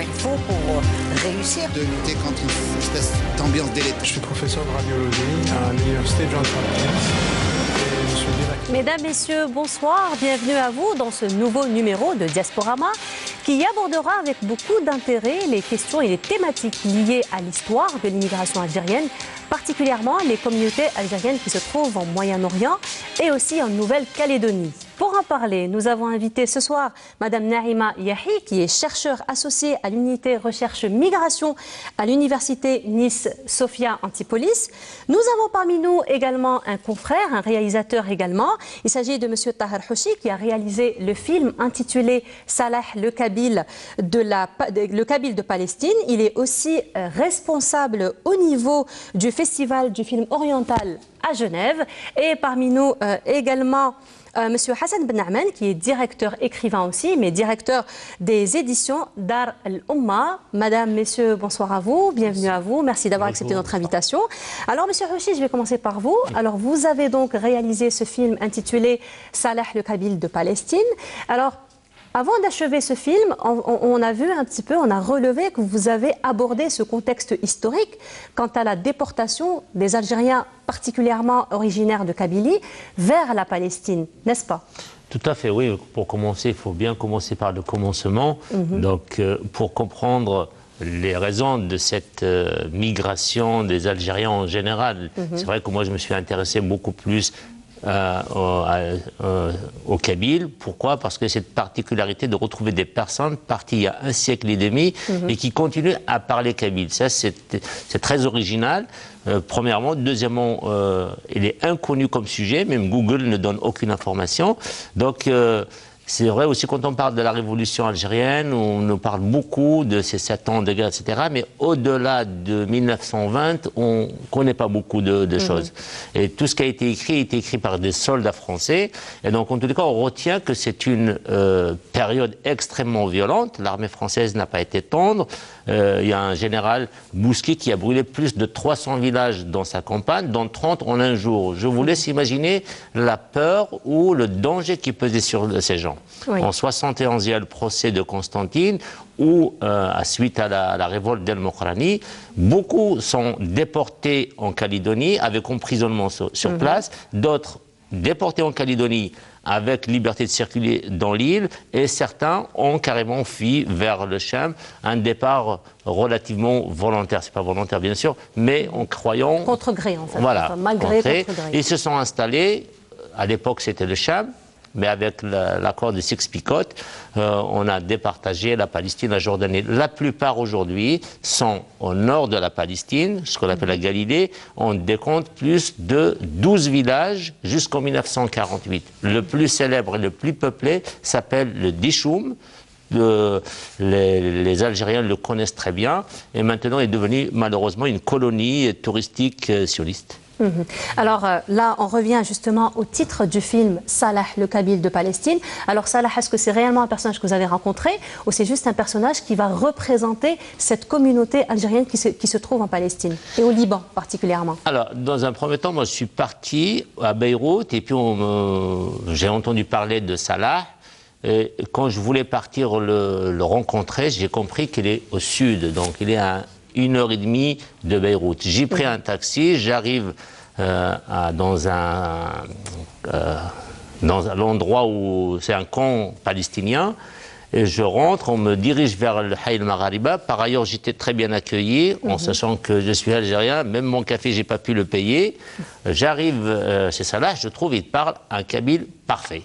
il faut pour réussir. De lutter contre une espèce d'ambiance délétère. Je suis professeur de radiologie à l'université Johns Hopkins. Mesdames, Messieurs, bonsoir. Bienvenue à vous dans ce nouveau numéro de Diasporama qui abordera avec beaucoup d'intérêt les questions et les thématiques liées à l'histoire de l'immigration algérienne, particulièrement les communautés algériennes qui se trouvent en Moyen-Orient et aussi en Nouvelle-Calédonie. Pour en parler, nous avons invité ce soir Madame Naïma Yahi, qui est chercheure associée à l'unité recherche migration à l'université Nice Sophia Antipolis. Nous avons parmi nous également un confrère, un réalisateur également. Il s'agit de Monsieur Tahar Houchi, qui a réalisé le film intitulé Salah le Kabyle de Palestine. Il est aussi responsable au niveau du festival du film oriental à Genève. Et parmi nous également Monsieur Hassan Ben Aman, qui est directeur écrivain aussi, mais directeur des éditions Dar al-Umma. Madame, messieurs, bonsoir à vous, bienvenue à vous, merci d'avoir accepté notre invitation. Alors, Monsieur Houchi, je vais commencer par vous. Alors, vous avez donc réalisé ce film intitulé Salah le Kabyle de Palestine. Alors, avant d'achever ce film, on a vu un petit peu, on a relevé que vous avez abordé ce contexte historique quant à la déportation des Algériens particulièrement originaires de Kabylie vers la Palestine, n'est-ce pas? Tout à fait, oui. Pour commencer, il faut bien commencer par le commencement. Donc, pour comprendre les raisons de cette migration des Algériens en général, c'est vrai que moi, je me suis intéressé beaucoup plus au Kabyle. Pourquoi? Parce que cette particularité de retrouver des personnes parties il y a un siècle et demi et qui continuent à parler kabyle. Ça, c'est très original. Premièrement. Deuxièmement, il est inconnu comme sujet. Même Google ne donne aucune information. Donc, c'est vrai aussi quand on parle de la révolution algérienne, on nous parle beaucoup de ces 7 ans de guerre, etc. Mais au-delà de 1920, on ne connaît pas beaucoup de choses. Et tout ce qui a été écrit par des soldats français. Et donc, en tous les cas, on retient que c'est une période extrêmement violente. L'armée française n'a pas été tendre. Il y a un général Bousquier qui a brûlé plus de 300 villages dans sa campagne, dont 30 en un jour. Je vous laisse imaginer la peur ou le danger qui pesait sur ces gens. Oui. En 71, il y a le procès de Constantine où, suite à la révolte d'El-Mokrani, beaucoup sont déportés en Calédonie avec emprisonnement sur place, d'autres déportés en Calédonie avec liberté de circuler dans l'île, et certains ont carrément fui vers le Cham, un départ relativement volontaire. C'est pas volontaire bien sûr, mais en croyant... Contre gré en fait. Voilà, malgré contre gré. Ils se sont installés, à l'époque c'était le Cham, mais avec l'accord de Sykes-Picot, on a départagé la Palestine, la Jordanie. La plupart aujourd'hui sont au nord de la Palestine, ce qu'on appelle la Galilée. On décompte plus de 12 villages jusqu'en 1948. Le plus célèbre et le plus peuplé s'appelle le Dishoum. Les Algériens le connaissent très bien. Et maintenant, il est devenu malheureusement une colonie touristique sioniste. Alors là, on revient justement au titre du film Salah le Kabyle de Palestine. Alors Salah, est-ce que c'est réellement un personnage que vous avez rencontré ou c'est juste un personnage qui va représenter cette communauté algérienne qui se trouve en Palestine et au Liban particulièrement? Alors, dans un premier temps, moi je suis parti à Beyrouth et puis j'ai entendu parler de Salah. Et quand je voulais partir le rencontrer, j'ai compris qu'il est au sud, donc il est à 1h30 de Beyrouth. J'ai pris un taxi, j'arrive dans l'endroit où c'est un camp palestinien, et je rentre, on me dirige vers le Hayy al-Maghariba. Par ailleurs, j'étais très bien accueilli, en sachant que je suis algérien, même mon café, j'ai pas pu le payer. J'arrive chez Salah, je trouve, il parle un kabyle parfait.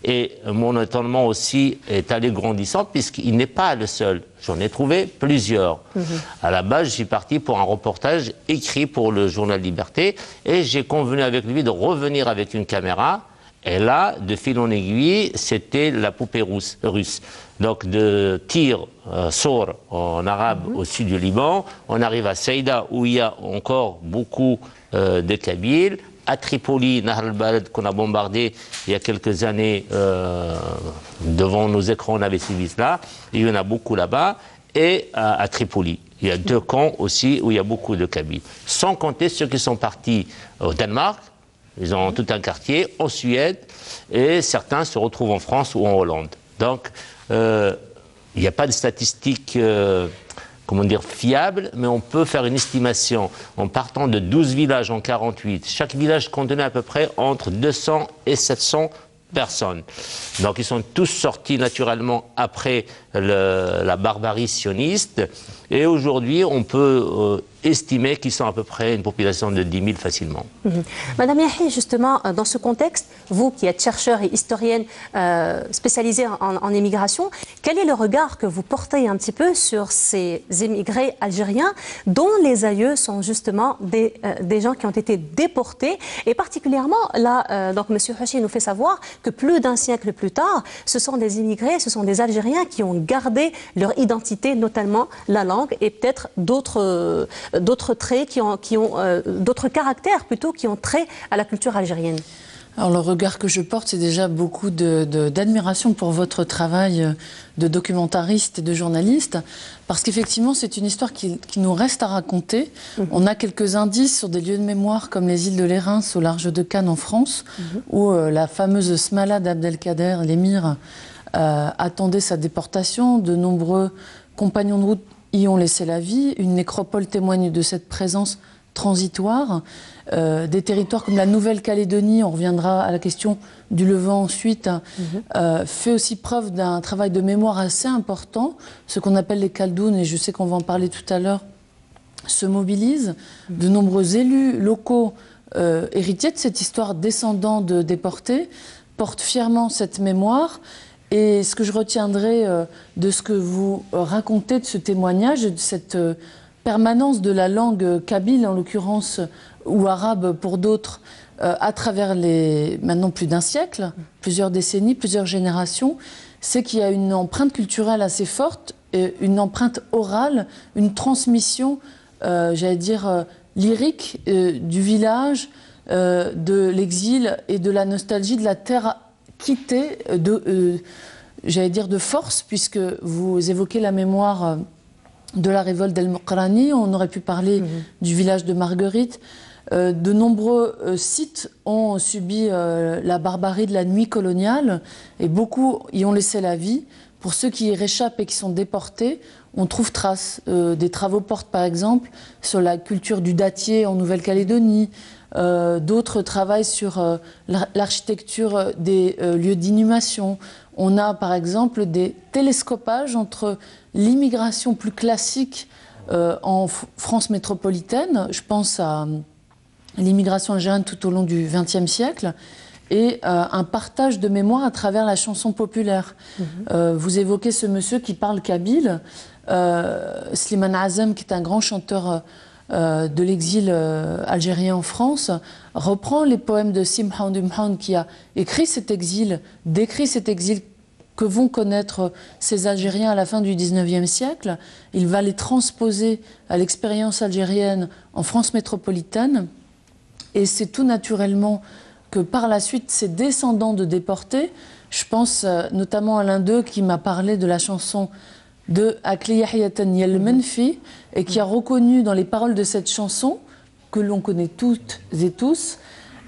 Et mon étonnement aussi est allé grandissant puisqu'il n'est pas le seul. J'en ai trouvé plusieurs. À la base, je suis parti pour un reportage écrit pour le journal Liberté et j'ai convenu avec lui de revenir avec une caméra. Et là, de fil en aiguille, c'était la poupée russe. Donc de Tyr, Sour en arabe au sud du Liban, on arrive à Saïda où il y a encore beaucoup de Kabyles. À Tripoli, Nahr al-Balad, qu'on a bombardé il y a quelques années, devant nos écrans, on avait suivi cela. Il y en a beaucoup là-bas. Et à Tripoli, il y a 2 camps aussi où il y a beaucoup de Kabyles. Sans compter ceux qui sont partis au Danemark, ils ont tout un quartier, en Suède, et certains se retrouvent en France ou en Hollande. Donc, il n'y a pas de statistiques comment dire, fiables, mais on peut faire une estimation en partant de 12 villages en 48. Chaque village contenait à peu près entre 200 et 700 personnes. Donc ils sont tous sortis naturellement après la barbarie sioniste. Et aujourd'hui, on peut estimer qu'ils sont à peu près une population de 10 000 facilement. Madame Yahi, justement, dans ce contexte, vous qui êtes chercheur et historienne spécialisée en immigration, quel est le regard que vous portez un petit peu sur ces émigrés algériens dont les aïeux sont justement des gens qui ont été déportés, et particulièrement là, donc M. Houchi nous fait savoir que plus d'un siècle plus tard, ce sont des immigrés, ce sont des Algériens qui ont gardé leur identité, notamment la langue et peut-être d'autres traits d'autres caractères plutôt qui ont trait à la culture algérienne. Alors le regard que je porte, c'est déjà beaucoup d'admiration pour votre travail de documentariste et de journaliste, parce qu'effectivement c'est une histoire qui nous reste à raconter. On a quelques indices sur des lieux de mémoire comme les îles de Lérins au large de Cannes en France, où la fameuse Smala d'Abdelkader, l'émir, attendait sa déportation. De nombreux compagnons de route y ont laissé la vie. Une nécropole témoigne de cette présence transitoire. Des territoires comme la Nouvelle-Calédonie, on reviendra à la question du Levant ensuite, fait aussi preuve d'un travail de mémoire assez important. Ce qu'on appelle les Khaldounes, et je sais qu'on va en parler tout à l'heure, se mobilisent. De nombreux élus locaux, héritiers de cette histoire, descendants de déportés, portent fièrement cette mémoire. Et ce que je retiendrai de ce que vous racontez de ce témoignage, de cette permanence de la langue kabyle en l'occurrence, ou arabe pour d'autres, à travers maintenant plus d'un siècle, plusieurs décennies, plusieurs générations, c'est qu'il y a une empreinte culturelle assez forte, une empreinte orale, une transmission, j'allais dire, lyrique du village, de l'exil et de la nostalgie de la terre quittée, j'allais dire de force, puisque vous évoquez la mémoire de la révolte d'El Mokrani. On aurait pu parler du village de Marguerite. De nombreux sites ont subi la barbarie de la nuit coloniale et beaucoup y ont laissé la vie. Pour ceux qui y réchappent et qui sont déportés, on trouve trace. Des travaux portent par exemple sur la culture du dattier en Nouvelle-Calédonie. D'autres travaillent sur l'architecture des lieux d'inhumation. On a par exemple des télescopages entre l'immigration plus classique en France métropolitaine, je pense à l'immigration algérienne tout au long du XXe siècle, et un partage de mémoire à travers la chanson populaire. Vous évoquez ce monsieur qui parle kabyle, Slimane Azem, qui est un grand chanteur de l'exil algérien en France, reprend les poèmes de Simhan Dumhan, qui a écrit cet exil, décrit cet exil que vont connaître ces Algériens à la fin du XIXe siècle. Il va les transposer à l'expérience algérienne en France métropolitaine. Et c'est tout naturellement que par la suite, ces descendants de déportés, je pense notamment à l'un d'eux qui m'a parlé de la chanson de Akli Yahyatan Yel Menfi, et qui a reconnu dans les paroles de cette chanson, que l'on connaît toutes et tous,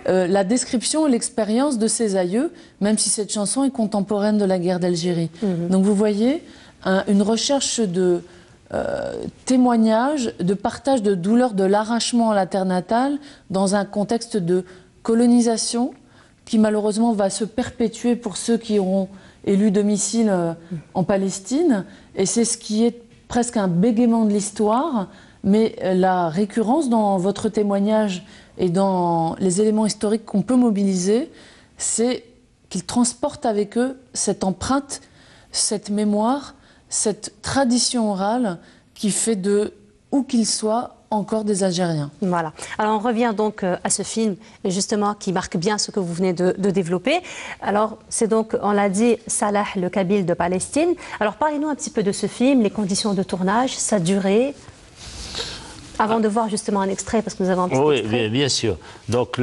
la description et l'expérience de ses aïeux, même si cette chanson est contemporaine de la guerre d'Algérie. Donc vous voyez, une recherche de témoignage, de partage de douleur, de l'arrachement à la terre natale, dans un contexte de colonisation qui malheureusement va se perpétuer pour ceux qui auront élu domicile en Palestine. Et c'est ce qui est presque un bégaiement de l'histoire, mais la récurrence dans votre témoignage et dans les éléments historiques qu'on peut mobiliser, c'est qu'ils transportent avec eux cette empreinte, cette mémoire, cette tradition orale qui fait de, où qu'ils soient, encore des Algériens. Voilà. Alors on revient donc à ce film, justement, qui marque bien ce que vous venez de développer. Alors c'est donc, on l'a dit, Salah le Kabyle de Palestine. Alors parlez-nous un petit peu de ce film, les conditions de tournage, sa durée, avant de voir justement un extrait, parce que nous avons un petit extrait. Oui, bien sûr. Donc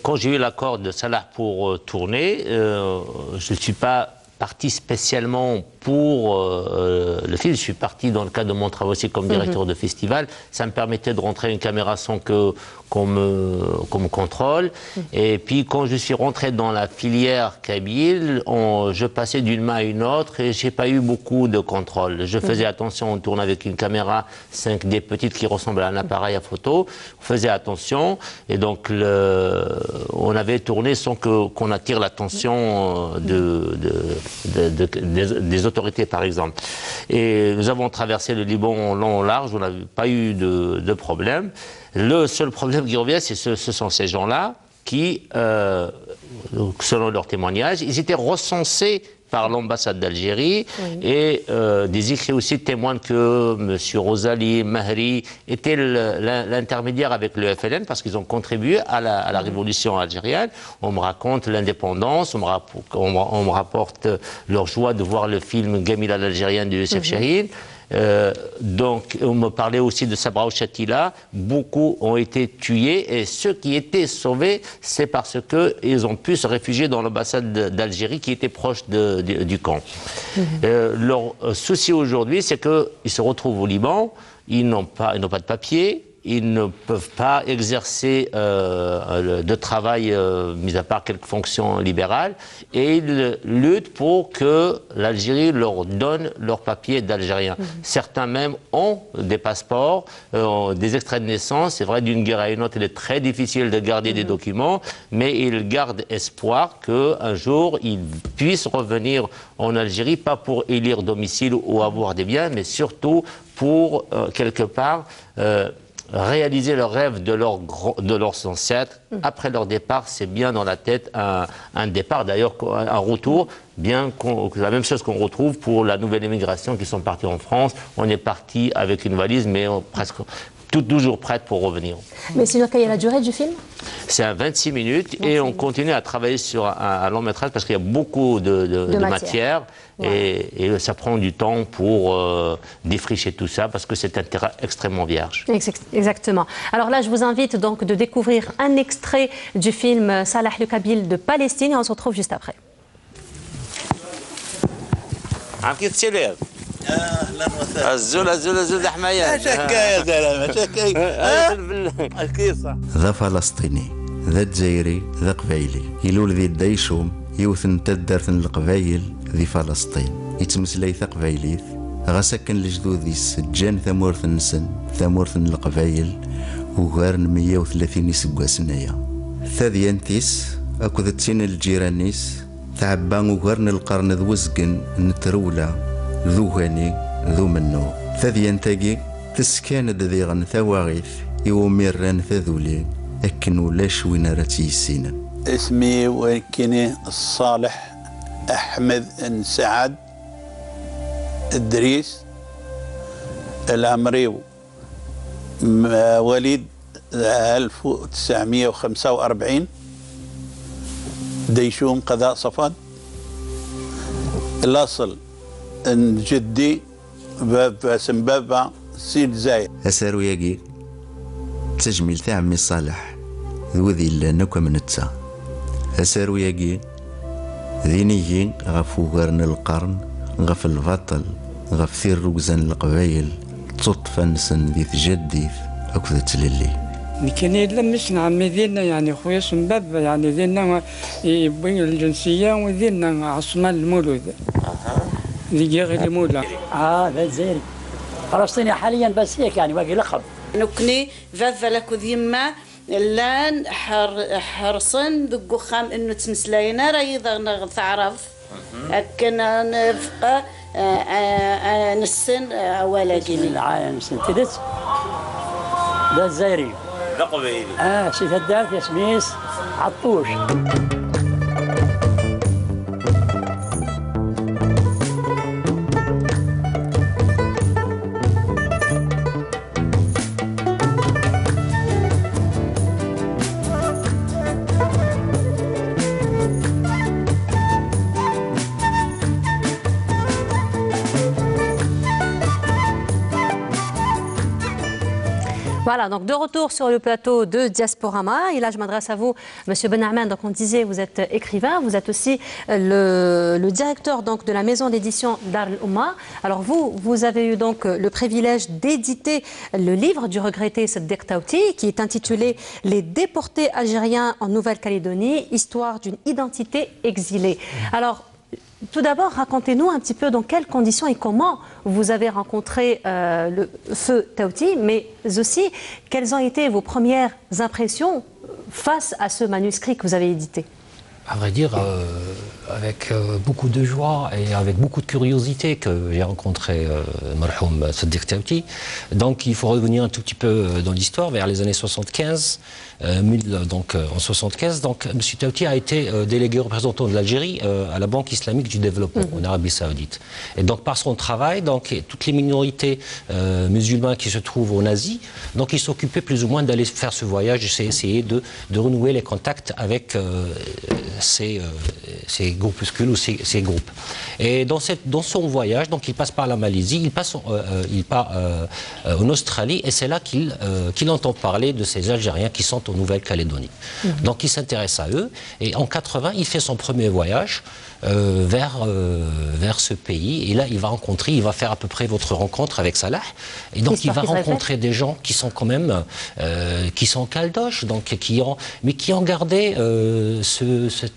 quand j'ai eu l'accord de Salah pour tourner, je ne suis pas parti spécialement pour le film. Je suis parti dans le cadre de mon travail aussi comme directeur de festival. Ça me permettait de rentrer une caméra sans qu'on me contrôle. Et puis quand je suis rentré dans la filière kabyle, je passais d'une main à une autre et j'ai pas eu beaucoup de contrôle. Je faisais attention, on tourne avec une caméra 5D petite qui ressemble à un appareil à photo. On faisait attention et donc on avait tourné sans qu'on attire l'attention des autorités par exemple. Et nous avons traversé le Liban en long et large, on n'avait pas eu de problème. Le seul problème qui revient, ce sont ces gens-là qui, selon leurs témoignages, ils étaient recensés par l'ambassade d'Algérie et des écrits aussi témoignent que M. Rosali Mahri était l'intermédiaire avec le FLN parce qu'ils ont contribué à la révolution algérienne. On me raconte l'indépendance, on me rapporte leur joie de voir le film Gamila l'Algérienne de Youssef Chahine. Donc, on me parlait aussi de Sabra Chatila. Beaucoup ont été tués et ceux qui étaient sauvés, c'est parce qu'ils ont pu se réfugier dans l'ambassade d'Algérie qui était proche du camp. Leur souci aujourd'hui, c'est qu'ils se retrouvent au Liban, ils n'ont pas de papier. Ils ne peuvent pas exercer de travail, mis à part quelques fonctions libérales, et ils luttent pour que l'Algérie leur donne leurs papiers d'Algériens. Certains même ont des passeports, des extraits de naissance. C'est vrai, d'une guerre à une autre, il est très difficile de garder des documents, mais ils gardent espoir qu'un jour, ils puissent revenir en Algérie, pas pour élire domicile ou avoir des biens, mais surtout pour, quelque part, réaliser le rêve de leurs ancêtres. Après leur départ, c'est bien dans la tête un départ, d'ailleurs un retour, bien la même chose qu'on retrouve pour la nouvelle immigration qui sont partis en France. On est parti avec une valise, mais presque toujours prête pour revenir. Mais sinon, quelle est la durée du film? C'est à 26 minutes et on continue à travailler sur un long métrage parce qu'il y a beaucoup de matière. Et ça prend du temps pour défricher tout ça parce que c'est un terrain extrêmement vierge. Exactement. Alors là, je vous invite donc de découvrir un extrait du film Salah le Kabyle de Palestine et on se retrouve juste après. اهلا وسهلا الزول حمايات شكا يا زلمه شكا اكيد صح ذا فلسطيني ذا جزائري ذا قبايلي يلول ذي الدايشوم يوثن تدرثن القبايل ذي فلسطين يتمسلي ثا قبايليث غسكن لجدوديس جان ثمورث النسن ثمورث القبايل وغارن 130 يسقوا سنايا ثاديانتيس اكو ذاتين الجيرانيس تعبان وغارن القرن ذوزقن نترولا ذو هاني ذو منو ثذيان تاقي تسكان ذيغن ثواغيث يوميران ثذولي أكن ولاش وين راتي السينا. اسمي وكني الصالح أحمد سعد إدريس العمريو وليد 1945 ديشوم قضاء صفد الأصل ان جدي باب سمبابا سيد زايد اسارو ياقي تجميل تاع عمي صالح وذي لنا من التا اسارو ياقي ذينيين غفو غرن القرن غف البطل غف ثير ركزان القبايل تصطفى نسن ذي جديث اكو تللي كان يلمسنا عمي ذينا يعني خويا سمبابا يعني ذينا يبين الجنسيه وذينا عصمان المولود ذي مولا ذا الجزائري فلسطيني حاليا بس هيك يعني باقي لقب نكني فافا لكو ذيما لان حرصن ذقو خام انه تمسلاينا راهي تعرف كنا نفقى نسن ولا جيني نسن تدت ذا الجزائري ذا قبيلي سي هداك يا سميس عطوش Voilà, donc de retour sur le plateau de Diasporama. Et là, je m'adresse à vous, Monsieur Benhamen. Donc, on disait, vous êtes écrivain, vous êtes aussi le directeur donc, de la maison d'édition Dar al-Oumma. Alors, vous avez eu donc le privilège d'éditer le livre du regretté Seddiq Taouti, qui est intitulé Les déportés algériens en Nouvelle-Calédonie, histoire d'une identité exilée. Alors, tout d'abord, racontez-nous un petit peu dans quelles conditions et comment vous avez rencontré le feu Taouti, mais aussi quelles ont été vos premières impressions face à ce manuscrit que vous avez édité. À vrai dire, avec beaucoup de joie et avec beaucoup de curiosité que j'ai rencontré Marhoum Seddiq Taouti. Donc il faut revenir un tout petit peu dans l'histoire, vers les années 75. Donc en 75, donc M. Taouti a été délégué représentant de l'Algérie à la Banque islamique du développement en Arabie Saoudite. Et donc par son travail, donc toutes les minorités musulmanes qui se trouvent en Asie, donc il s'occupait plus ou moins d'aller faire ce voyage et essayer de renouer les contacts avec ces groupuscules ou ces groupes. Et dans son voyage, donc il passe par la Malaisie, il part en Australie, et c'est là qu'il entend parler de ces Algériens qui sont en Nouvelle-Calédonie. Donc il s'intéresse à eux, et en 80, il fait son premier voyage vers ce pays, et là il va faire à peu près votre rencontre avec Salah, et donc il va rencontrer des gens qui sont quand même qui sont caldoches, donc qui ont gardé ce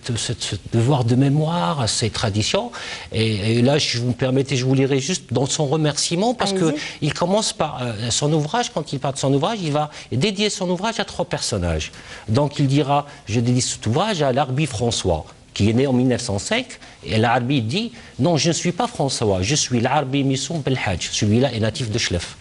devoir de mémoire, ces traditions, et là je vous permettez, je vous lirai juste dans son remerciement, parce que il commence par son ouvrage. Quand il parle de son ouvrage, il va dédier son ouvrage à 3 personnages. Donc il dira, je dédie cet ouvrage à l'Arbi François, qui est né en 1905, et l'Arbi dit, non, je ne suis pas François, je suis l'Arbi Missoum Belhadj, celui-là est natif de Chlef.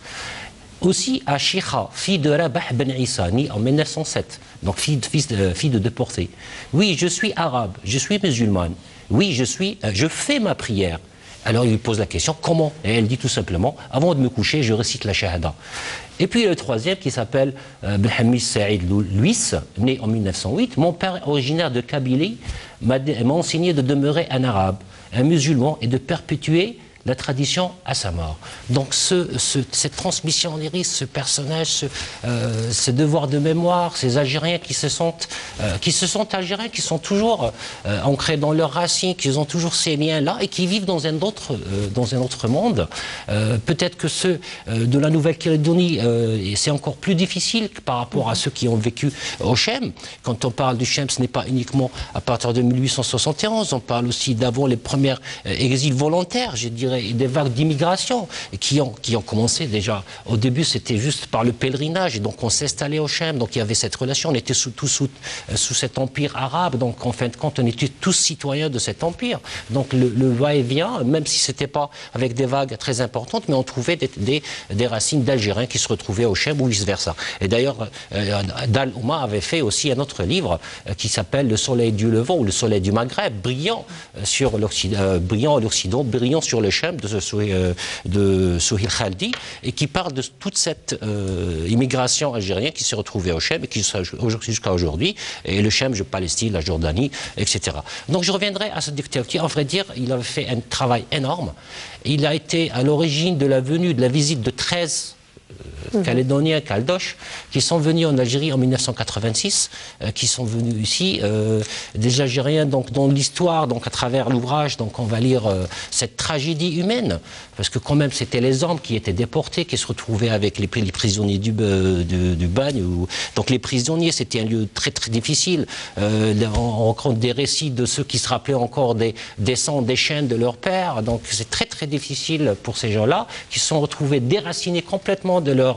Aussi à Chikha, fille de Rabah Ben Issa, née en 1907, donc fille de déporté. Oui, je suis arabe, je suis musulmane. Oui, je fais ma prière. Alors il lui pose la question, comment? Et elle dit tout simplement, avant de me coucher, je récite la Shahada. Et puis le troisième, qui s'appelle Belhamis Saïd Louis, né en 1908. Mon père, originaire de Kabylie, m'a enseigné de demeurer un arabe, un musulman, et de perpétuer la tradition à sa mort. Donc cette transmission lyrique, ce personnage, ce devoir de mémoire, ces Algériens qui se sentent Algériens, qui sont toujours ancrés dans leurs racines, qui ont toujours ces liens-là et qui vivent dans un autre monde. Peut-être que ceux de la Nouvelle-Calédonie, c'est encore plus difficile par rapport à ceux qui ont vécu au Chem. Quand on parle du Chem, ce n'est pas uniquement à partir de 1871, on parle aussi d'avant les premiers exils volontaires, je dirais, et des vagues d'immigration qui ont commencé déjà. Au début, c'était juste par le pèlerinage, et donc on s'installait au Chem, donc il y avait cette relation, on était sous cet empire arabe, donc en fin de compte, on était tous citoyens de cet empire. Donc le va-et-vient, même si c'était pas avec des vagues très importantes, mais on trouvait des racines d'Algériens qui se retrouvaient au Chem ou vice-versa. Et d'ailleurs, Dar al-Oumma avait fait aussi un autre livre qui s'appelle Le Soleil du Levant ou Le Soleil du Maghreb, brillant sur l'Occident, brillant sur le Chem de Souhil Khaldi, et qui parle de toute cette immigration algérienne qui s'est retrouvée au Chem et qui jusqu'à aujourd'hui, et le Chem, Palestine, la Jordanie, etc. Donc je reviendrai à Seddiq Taouti. En vrai dire, il avait fait un travail énorme. Il a été à l'origine de la visite de 13 Calédoniens, Caldoches, qui sont venus en Algérie en 1986, qui sont venus ici, des Algériens, donc dans l'histoire, donc à travers l'ouvrage, donc on va lire cette tragédie humaine, parce que quand même c'était les hommes qui étaient déportés, qui se retrouvaient avec les prisonniers du bagne. Donc les prisonniers, c'était un lieu très très difficile. On rencontre des récits de ceux qui se rappelaient encore des sangs, des chaînes de leur père, donc c'est très très difficile pour ces gens-là, qui se sont retrouvés déracinés complètement de leur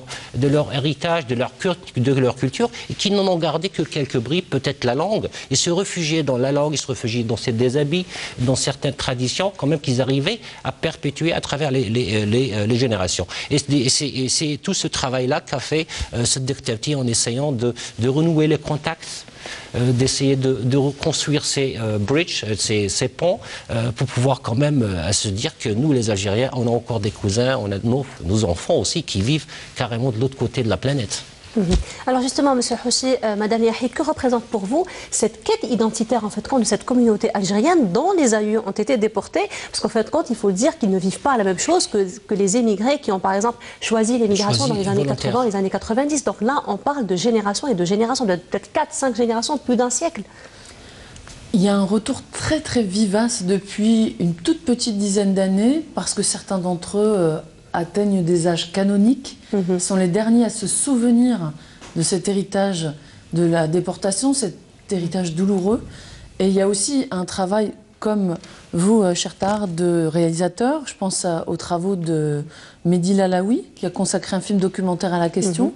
héritage, de leur culture, et qui n'en ont gardé que quelques bribes, peut-être la langue. Ils se réfugiaient dans la langue, ils se réfugiaient dans ces déshabits, dans certaines traditions, quand même qu'ils arrivaient à perpétuer à travers les générations. Et c'est tout ce travail-là qu'a fait Seddiq Taouti en essayant de renouer les contacts, d'essayer de reconstruire ces bridges, ces ponts, pour pouvoir quand même se dire que nous, les Algériens, on a encore des cousins, on a nos enfants aussi qui vivent carrément de l'autre côté de la planète. Alors justement, Monsieur Houssi, Madame Yahi, que représente pour vous cette quête identitaire en fait de cette communauté algérienne dont les aïeux ont été déportés? Parce qu'en fait de compte, il faut le dire qu'ils ne vivent pas la même chose que les émigrés qui ont par exemple choisi l'émigration dans les années 80, les années 90. Donc là, on parle de génération et de génération, de peut-être 4-5 générations, plus d'un siècle. Il y a un retour très très vivace depuis une toute petite dizaine d'années parce que certains d'entre eux atteignent des âges canoniques, sont les derniers à se souvenir de cet héritage de la déportation, cet héritage douloureux. Et il y a aussi un travail, comme vous, cher Tahar, de réalisateur. Je pense aux travaux de Mehdi Lalaoui, qui a consacré un film documentaire à la question.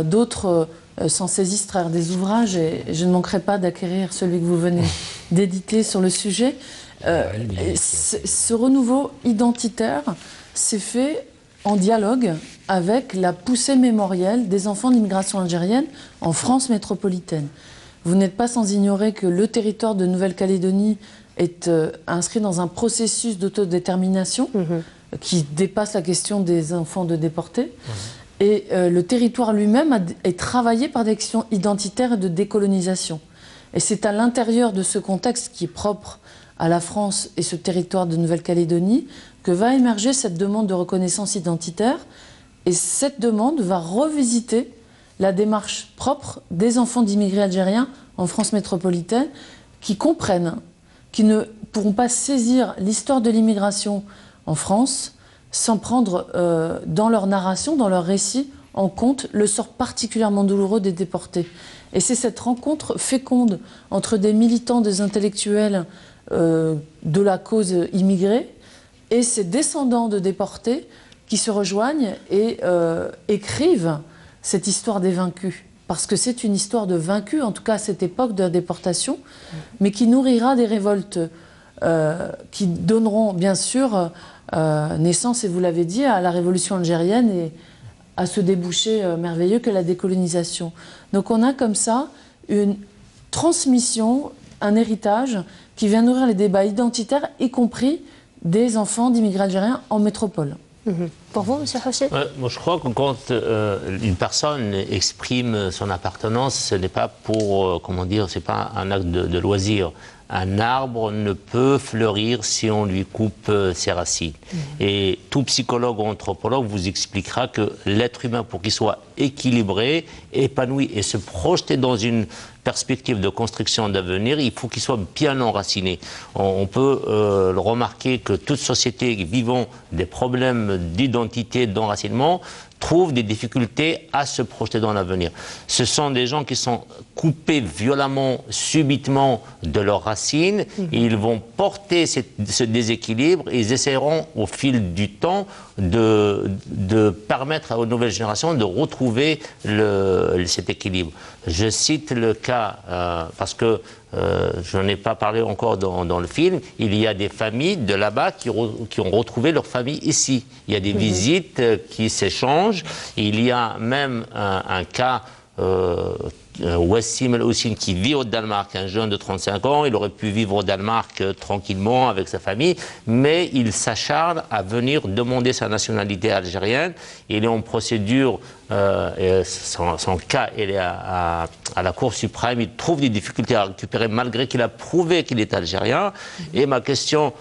D'autres s'en saisissent, travers des ouvrages, et je ne manquerai pas d'acquérir celui que vous venez d'éditer sur le sujet. Ce renouveau identitaire s'est fait en dialogue avec la poussée mémorielle des enfants d'immigration algérienne en France métropolitaine. Vous n'êtes pas sans ignorer que le territoire de Nouvelle-Calédonie est inscrit dans un processus d'autodétermination qui dépasse la question des enfants de déportés. Et le territoire lui-même est travaillé par des actions identitaires et de décolonisation. Et c'est à l'intérieur de ce contexte qui est propre à la France et ce territoire de Nouvelle-Calédonie que va émerger cette demande de reconnaissance identitaire. Et cette demande va revisiter la démarche propre des enfants d'immigrés algériens en France métropolitaine qui comprennent, qui ne pourront pas saisir l'histoire de l'immigration en France sans prendre dans leur narration, dans leur récit, en compte le sort particulièrement douloureux des déportés. Et c'est cette rencontre féconde entre des militants, des intellectuels de la cause immigrée et ces descendants de déportés qui se rejoignent et écrivent cette histoire des vaincus. Parce que c'est une histoire de vaincus, en tout cas à cette époque de la déportation, mais qui nourrira des révoltes qui donneront bien sûr naissance, et vous l'avez dit, à la révolution algérienne et à ce débouché merveilleux que la décolonisation. Donc on a comme ça une transmission, un héritage qui vient nourrir les débats identitaires, y compris des enfants d'immigrés algériens en métropole. Pour vous, M. Houssi? Moi, je crois que quand une personne exprime son appartenance, ce n'est pas pour, comment dire, c'est pas un acte de loisir. Un arbre ne peut fleurir si on lui coupe ses racines. Et tout psychologue ou anthropologue vous expliquera que l'être humain, pour qu'il soit équilibré, épanoui et se projeter dans une perspective de construction d'avenir, il faut qu'il soit bien enraciné. On peut le remarquer que toute société vivant des problèmes d'identité, d'enracinement, trouvent des difficultés à se projeter dans l'avenir. Ce sont des gens qui sont coupés violemment, subitement de leurs racines. Ils vont porter ce déséquilibre et ils essaieront au fil du temps de permettre aux nouvelles générations de retrouver cet équilibre. Je cite le cas, parce que je n'en ai pas parlé encore dans le film, il y a des familles de là-bas qui ont retrouvé leur famille ici. Il y a des visites qui s'échangent. Il y a même un cas, Wassim El-Houssine, qui vit au Danemark, un jeune de 35 ans. Il aurait pu vivre au Danemark tranquillement avec sa famille, mais il s'acharne à venir demander sa nationalité algérienne. Il est en procédure, son cas il est à la Cour suprême. Il trouve des difficultés à récupérer malgré qu'il a prouvé qu'il est algérien. Et ma question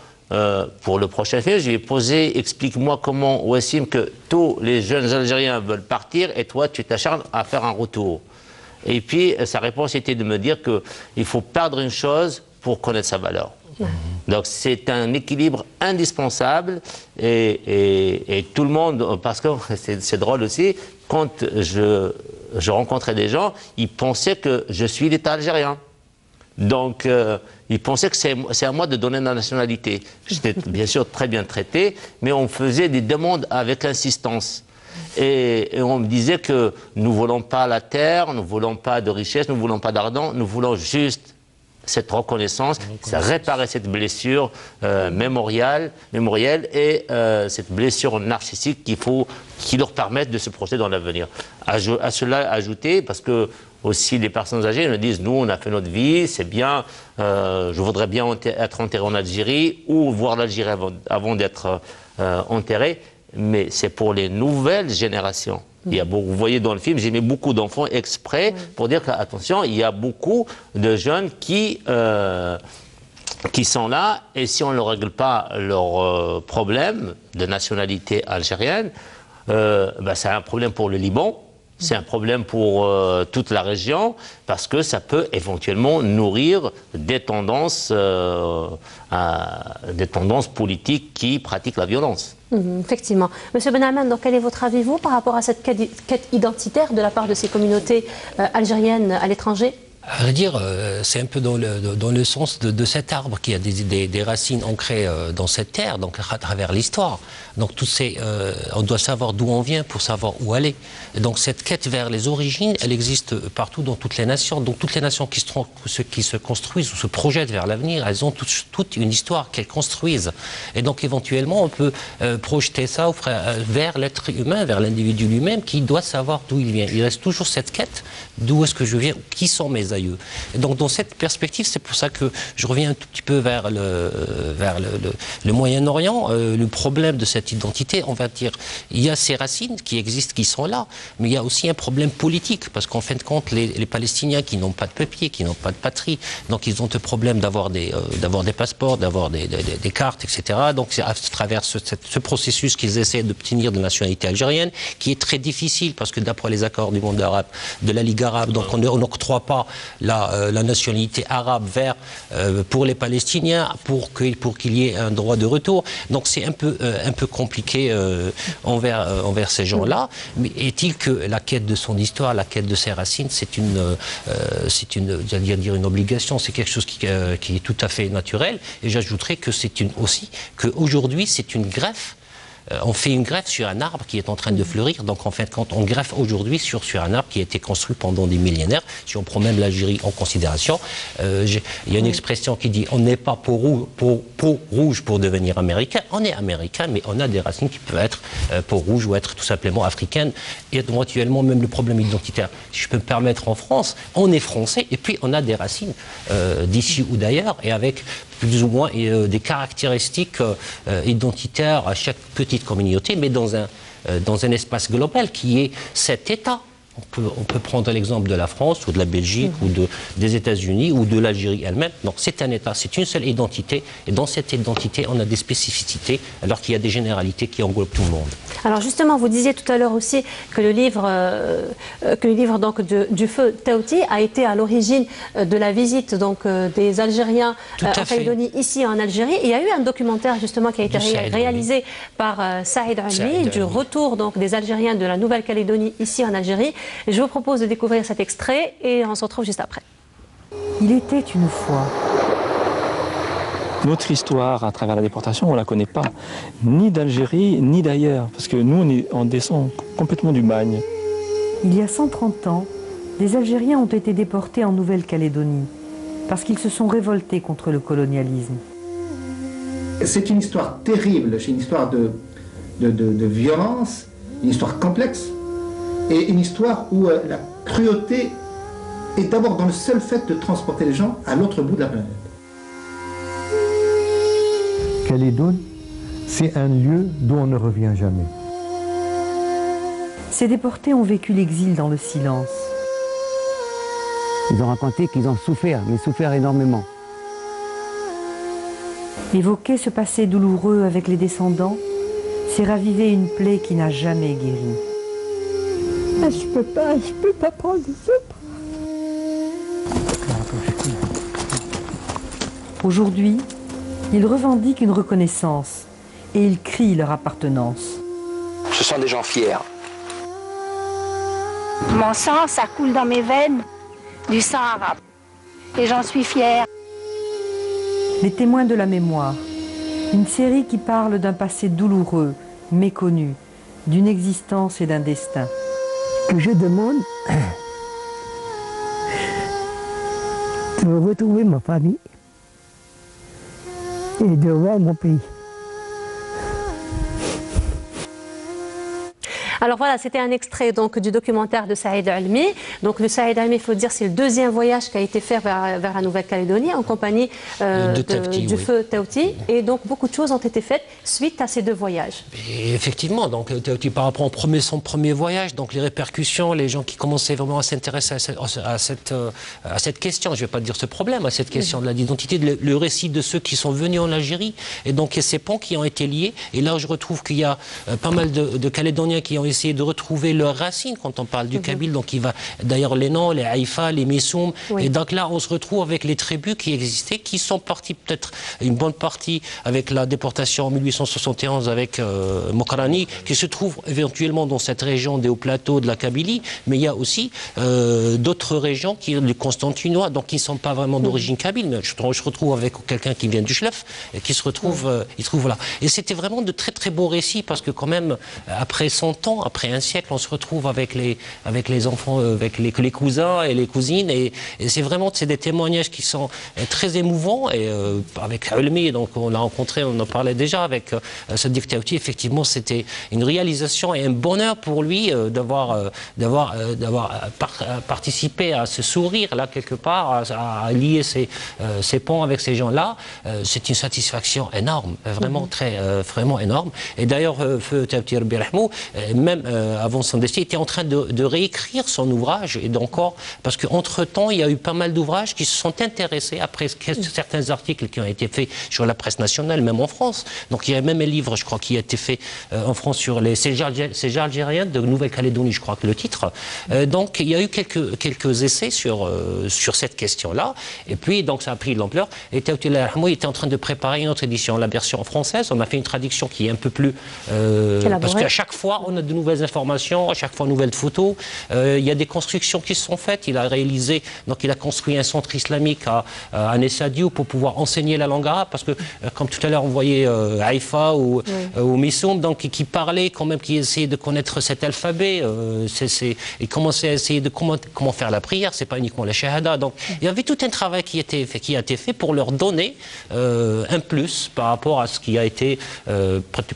pour le prochain film, je vais poser, explique-moi comment, Wassim, que tous les jeunes Algériens veulent partir et toi tu t'acharnes à faire un retour. Et puis sa réponse était de me dire qu'il faut perdre une chose pour connaître sa valeur. Donc c'est un équilibre indispensable et tout le monde, parce que c'est drôle aussi, quand je rencontrais des gens, ils pensaient que je suis d'État algérien. Donc ils pensaient que c'est à moi de donner la nationalité. J'étais bien sûr très bien traité, mais on faisait des demandes avec insistance. Et on me disait que nous ne voulons pas la terre, nous ne voulons pas de richesse, nous ne voulons pas d'argent, nous voulons juste cette reconnaissance, réparer cette blessure mémorielle et cette blessure narcissique qui leur permette de se projeter dans l'avenir. À cela ajouter, parce que aussi les personnes âgées me disent, nous on a fait notre vie, c'est bien, je voudrais bien être enterré en Algérie ou voir l'Algérie avant d'être enterré. Mais c'est pour les nouvelles générations. Vous voyez dans le film, j'ai mis beaucoup d'enfants exprès pour dire qu'attention, il y a beaucoup de jeunes qui sont là, et si on ne règle pas leurs problèmes de nationalité algérienne, c'est un problème pour le Liban, c'est un problème pour toute la région, parce que ça peut éventuellement nourrir des tendances politiques qui pratiquent la violence. Effectivement. Monsieur Benhaman, donc quel est votre avis, vous, par rapport à cette quête identitaire de la part de ces communautés algériennes à l'étranger ? À vrai dire, c'est un peu dans le sens de cet arbre qui a des racines ancrées dans cette terre, donc à travers l'histoire. Donc on doit savoir d'où on vient pour savoir où aller. Et donc cette quête vers les origines, elle existe partout dans toutes les nations. Donc toutes les nations qui se construisent ou se projettent vers l'avenir, elles ont toute une histoire qu'elles construisent. Et donc éventuellement, on peut projeter ça vers l'être humain, vers l'individu lui-même, qui doit savoir d'où il vient. Il reste toujours cette quête, d'où est-ce que je viens, qui sont mes aïeux. Et donc dans cette perspective, c'est pour ça que je reviens un tout petit peu vers le Moyen-Orient. Le problème de cette identité, on va dire, il y a ces racines qui existent, qui sont là, mais il y a aussi un problème politique, parce qu'en fin de compte, les Palestiniens qui n'ont pas de papier, qui n'ont pas de patrie, donc ils ont le problème d'avoir des passeports, d'avoir des cartes, etc. Donc c'est à travers ce processus qu'ils essaient d'obtenir de nationalité algérienne, qui est très difficile, parce que d'après les accords du monde arabe, de la Ligue arabe, donc on n'octroie pas la nationalité arabe pour les Palestiniens, pour qu'il y ait un droit de retour. Donc c'est un peu compliqué envers ces gens-là. Mais est-il que la quête de son histoire, la quête de ses racines, c'est une obligation, c'est quelque chose qui est tout à fait naturel. Et j'ajouterais que qu'aujourd'hui c'est une greffe. On fait une greffe sur un arbre qui est en train de fleurir. Donc en fait, quand on greffe aujourd'hui sur un arbre qui a été construit pendant des millénaires, si on prend même l'Algérie en considération, il y a une expression qui dit on n'est pas peau rouge pour devenir américain. On est américain, mais on a des racines qui peuvent être peau rouge ou être tout simplement africaines. Et éventuellement même le problème identitaire. Si je peux me permettre, en France, on est français et puis on a des racines d'ici ou d'ailleurs, et avec plus ou moins des caractéristiques identitaires à chaque petite communauté, mais dans un espace global qui est cet État. On peut prendre l'exemple de la France ou de la Belgique ou des États-Unis ou de l'Algérie elle-même. Donc c'est un État, c'est une seule identité. Et dans cette identité, on a des spécificités, alors qu'il y a des généralités qui englobent tout le monde. Alors justement, vous disiez tout à l'heure aussi que le livre donc, du feu Taouti a été à l'origine de la visite donc, des Algériens en Calédonie, ici en Algérie. Il y a eu un documentaire justement qui a été réalisé par Saïd Almi, du retour donc, des Algériens de la Nouvelle-Calédonie ici en Algérie. Je vous propose de découvrir cet extrait et on se retrouve juste après. Il était une fois. Notre histoire à travers la déportation, on ne la connaît pas, ni d'Algérie, ni d'ailleurs, parce que nous, on descend complètement du bagne. Il y a 130 ans, les Algériens ont été déportés en Nouvelle-Calédonie, parce qu'ils se sont révoltés contre le colonialisme. C'est une histoire terrible, c'est une histoire de violence, une histoire complexe, et une histoire où la cruauté est d'abord dans le seul fait de transporter les gens à l'autre bout de la planète. Calédonie, c'est un lieu d'où on ne revient jamais. Ces déportés ont vécu l'exil dans le silence. Ils ont raconté qu'ils ont souffert, mais souffert énormément. Évoquer ce passé douloureux avec les descendants, c'est raviver une plaie qui n'a jamais guéri. Je peux pas prendre de soupe. Aujourd'hui, ils revendiquent une reconnaissance et ils crient leur appartenance. Ce sont des gens fiers. Mon sang, ça coule dans mes veines, du sang arabe. Et j'en suis fière. Les témoins de la mémoire, une série qui parle d'un passé douloureux, méconnu, d'une existence et d'un destin. Que je demande de retrouver ma famille et de voir mon pays. Alors voilà, c'était un extrait donc, du documentaire de Saïd Almi. Donc le Saïd Almi, il faut dire, c'est le deuxième voyage qui a été fait vers la Nouvelle-Calédonie en compagnie du feu Taouti. Et donc beaucoup de choses ont été faites suite à ces deux voyages. Et effectivement, donc Taouti par rapport son premier voyage, donc les répercussions, les gens qui commençaient vraiment à s'intéresser à cette question, je ne vais pas dire ce problème, à cette question de l'identité, le récit de ceux qui sont venus en Algérie, et donc il y a ces ponts qui ont été liés. Et là, je retrouve qu'il y a pas mal de Calédoniens qui ont essayé de retrouver leurs racines quand on parle du Kabyle. Donc il va d'ailleurs les noms, les Haïfa, les Messoum. Et donc là, on se retrouve avec les tribus qui existaient, qui sont partis peut-être une bonne partie avec la déportation en 1871 avec Mokrani, qui se trouve éventuellement dans cette région des hauts plateaux de la Kabylie. Mais il y a aussi d'autres régions qui du Constantinois, donc qui ne sont pas vraiment d'origine kabyle. Mais je retrouve avec quelqu'un qui vient du Chlef et qui se retrouve, il trouve là. Et c'était vraiment de très très beaux récits parce que quand même, après 100 ans, après un siècle, on se retrouve avec les enfants, avec les cousins et les cousines. Et c'est des témoignages qui sont très émouvants. Et avec Ulmi, donc on l'a rencontré, on en parlait déjà avec Sadiq Taouti. Effectivement, c'était une réalisation et un bonheur pour lui d'avoir participé à ce sourire là quelque part, à lier ces ponts avec ces gens-là. C'est une satisfaction énorme, vraiment vraiment énorme. Et d'ailleurs, Feu Taouti Rabbi Rahmou, même avant son décès, était en train de réécrire son ouvrage et d'encore, parce qu'entre-temps, il y a eu pas mal d'ouvrages qui se sont intéressés après certains articles qui ont été faits sur la presse nationale, même en France. Donc il y a même un livre, je crois, qui a été fait en France sur les Céges algériens de Nouvelle-Calédonie, je crois que le titre. Donc il y a eu quelques essais sur cette question-là. Et puis, donc ça a pris de l'ampleur. Et Taouti Rabbi Rahmou était en train de préparer une autre édition, la version française. On a fait une traduction qui est un peu plus... parce qu'à chaque fois, on a de nouvelles informations, à chaque fois, nouvelles photos. Il y a des constructions qui se sont faites. Il a réalisé, donc il a construit un centre islamique à Nessadiou pour pouvoir enseigner la langue arabe, parce que, comme tout à l'heure, on voyait Haïfa ou Messoum, donc qui parlaient quand même, qui essayaient de connaître cet alphabet, et commençaient à essayer de comment faire la prière, c'est pas uniquement la shahada. Donc, il y avait tout un travail qui a été fait pour leur donner un plus par rapport à ce qui a été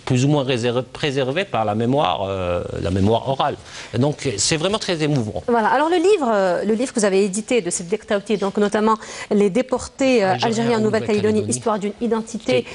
plus ou moins préservé par la mémoire orale. Donc c'est vraiment très émouvant. Voilà. Alors le livre que vous avez édité de Sadiq Taouti, donc notamment les déportés algériens en Nouvelle-Calédonie, histoire d'une identité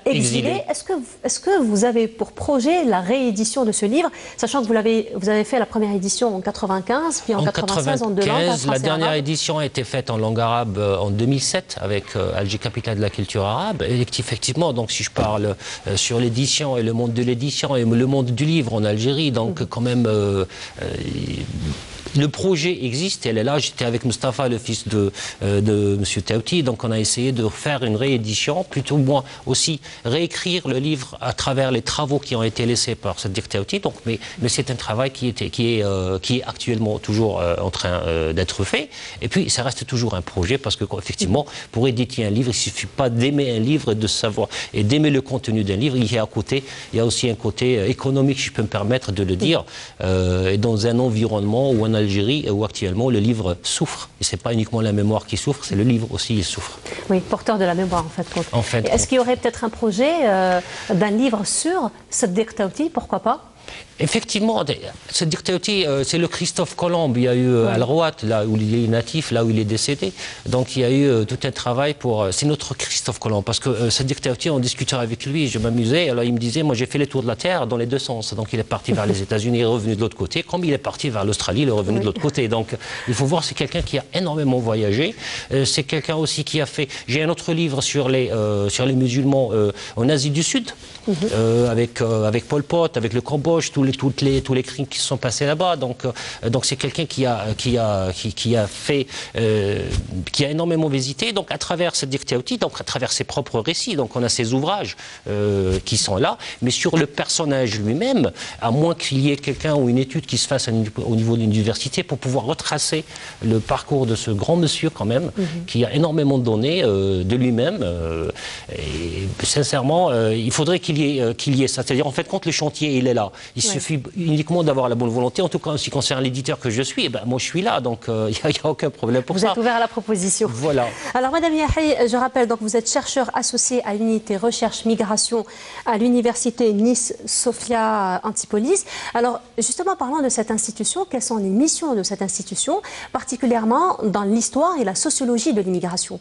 exilée. Est-ce que vous avez pour projet la réédition de ce livre, sachant que vous avez fait la première édition en 95, puis en 96 en 2 langues. La dernière édition a été faite en langue arabe en 2007 avec Alger, capitale de la culture arabe. Et effectivement, donc si je parle sur l'édition et le monde de l'édition et le monde du livre en Algérie, donc quand même le projet existe, elle est là. J'étais avec Mustapha, le fils de M. Taouti, donc on a essayé de faire une réédition, plutôt moins aussi réécrire le livre à travers les travaux qui ont été laissés par Sadiq Taouti. Donc, mais c'est un travail qui est actuellement toujours en train d'être fait. Et puis ça reste toujours un projet parce que effectivement, pour éditer un livre, il ne suffit pas d'aimer un livre et de savoir et d'aimer le contenu d'un livre. Il y a aussi un côté économique, si je peux me permettre de le dire, et dans un environnement où en Algérie, où actuellement le livre souffre. Et ce n'est pas uniquement la mémoire qui souffre, c'est le livre aussi qui souffre. Oui, porteur de la mémoire en fait. Est-ce qu'il y aurait peut-être un projet d'un livre sur Sadiq Taouti, pourquoi pas? Effectivement, Sadiq Taouti, c'est le Christophe Colomb. Il y a eu Al-Rouat, là où il est natif, là où il est décédé. Donc il y a eu tout un travail pour... C'est notre Christophe Colomb, parce que Sadiq Taouti, on discutait avec lui, je m'amusais, alors il me disait, moi j'ai fait les tours de la Terre dans les deux sens. Donc il est parti vers les États-Unis, il est revenu de l'autre côté, comme il est parti vers l'Australie, il est revenu de l'autre côté. Donc il faut voir, c'est quelqu'un qui a énormément voyagé. C'est quelqu'un aussi qui a fait... J'ai un autre livre sur les musulmans en Asie du Sud, avec Pol Pot, avec le Cambodge, tous les crimes qui se sont passés là-bas. Donc c'est quelqu'un qui a énormément visité. Donc à travers Sadiq Taouti, donc à travers ses propres récits, donc on a ses ouvrages qui sont là. Mais sur le personnage lui-même, à moins qu'il y ait quelqu'un ou une étude qui se fasse au niveau de l'université pour pouvoir retracer le parcours de ce grand monsieur quand même, qui a énormément donné de lui-même. Et sincèrement, il faudrait qu'il y ait ça. C'est-à-dire en fait, quand le chantier il est là, il suffit uniquement d'avoir la bonne volonté. En tout cas, en ce qui concerne l'éditeur que je suis, eh ben, moi je suis là, donc il n'y a aucun problème pour ça. Vous êtes ouvert à la proposition. Voilà. Alors Madame Yahi, je rappelle, donc vous êtes chercheur associé à l'unité recherche-migration à l'université Nice-Sophia Antipolis. Alors justement, parlant de cette institution, quelles sont les missions de cette institution, particulièrement dans l'histoire et la sociologie de l'immigration?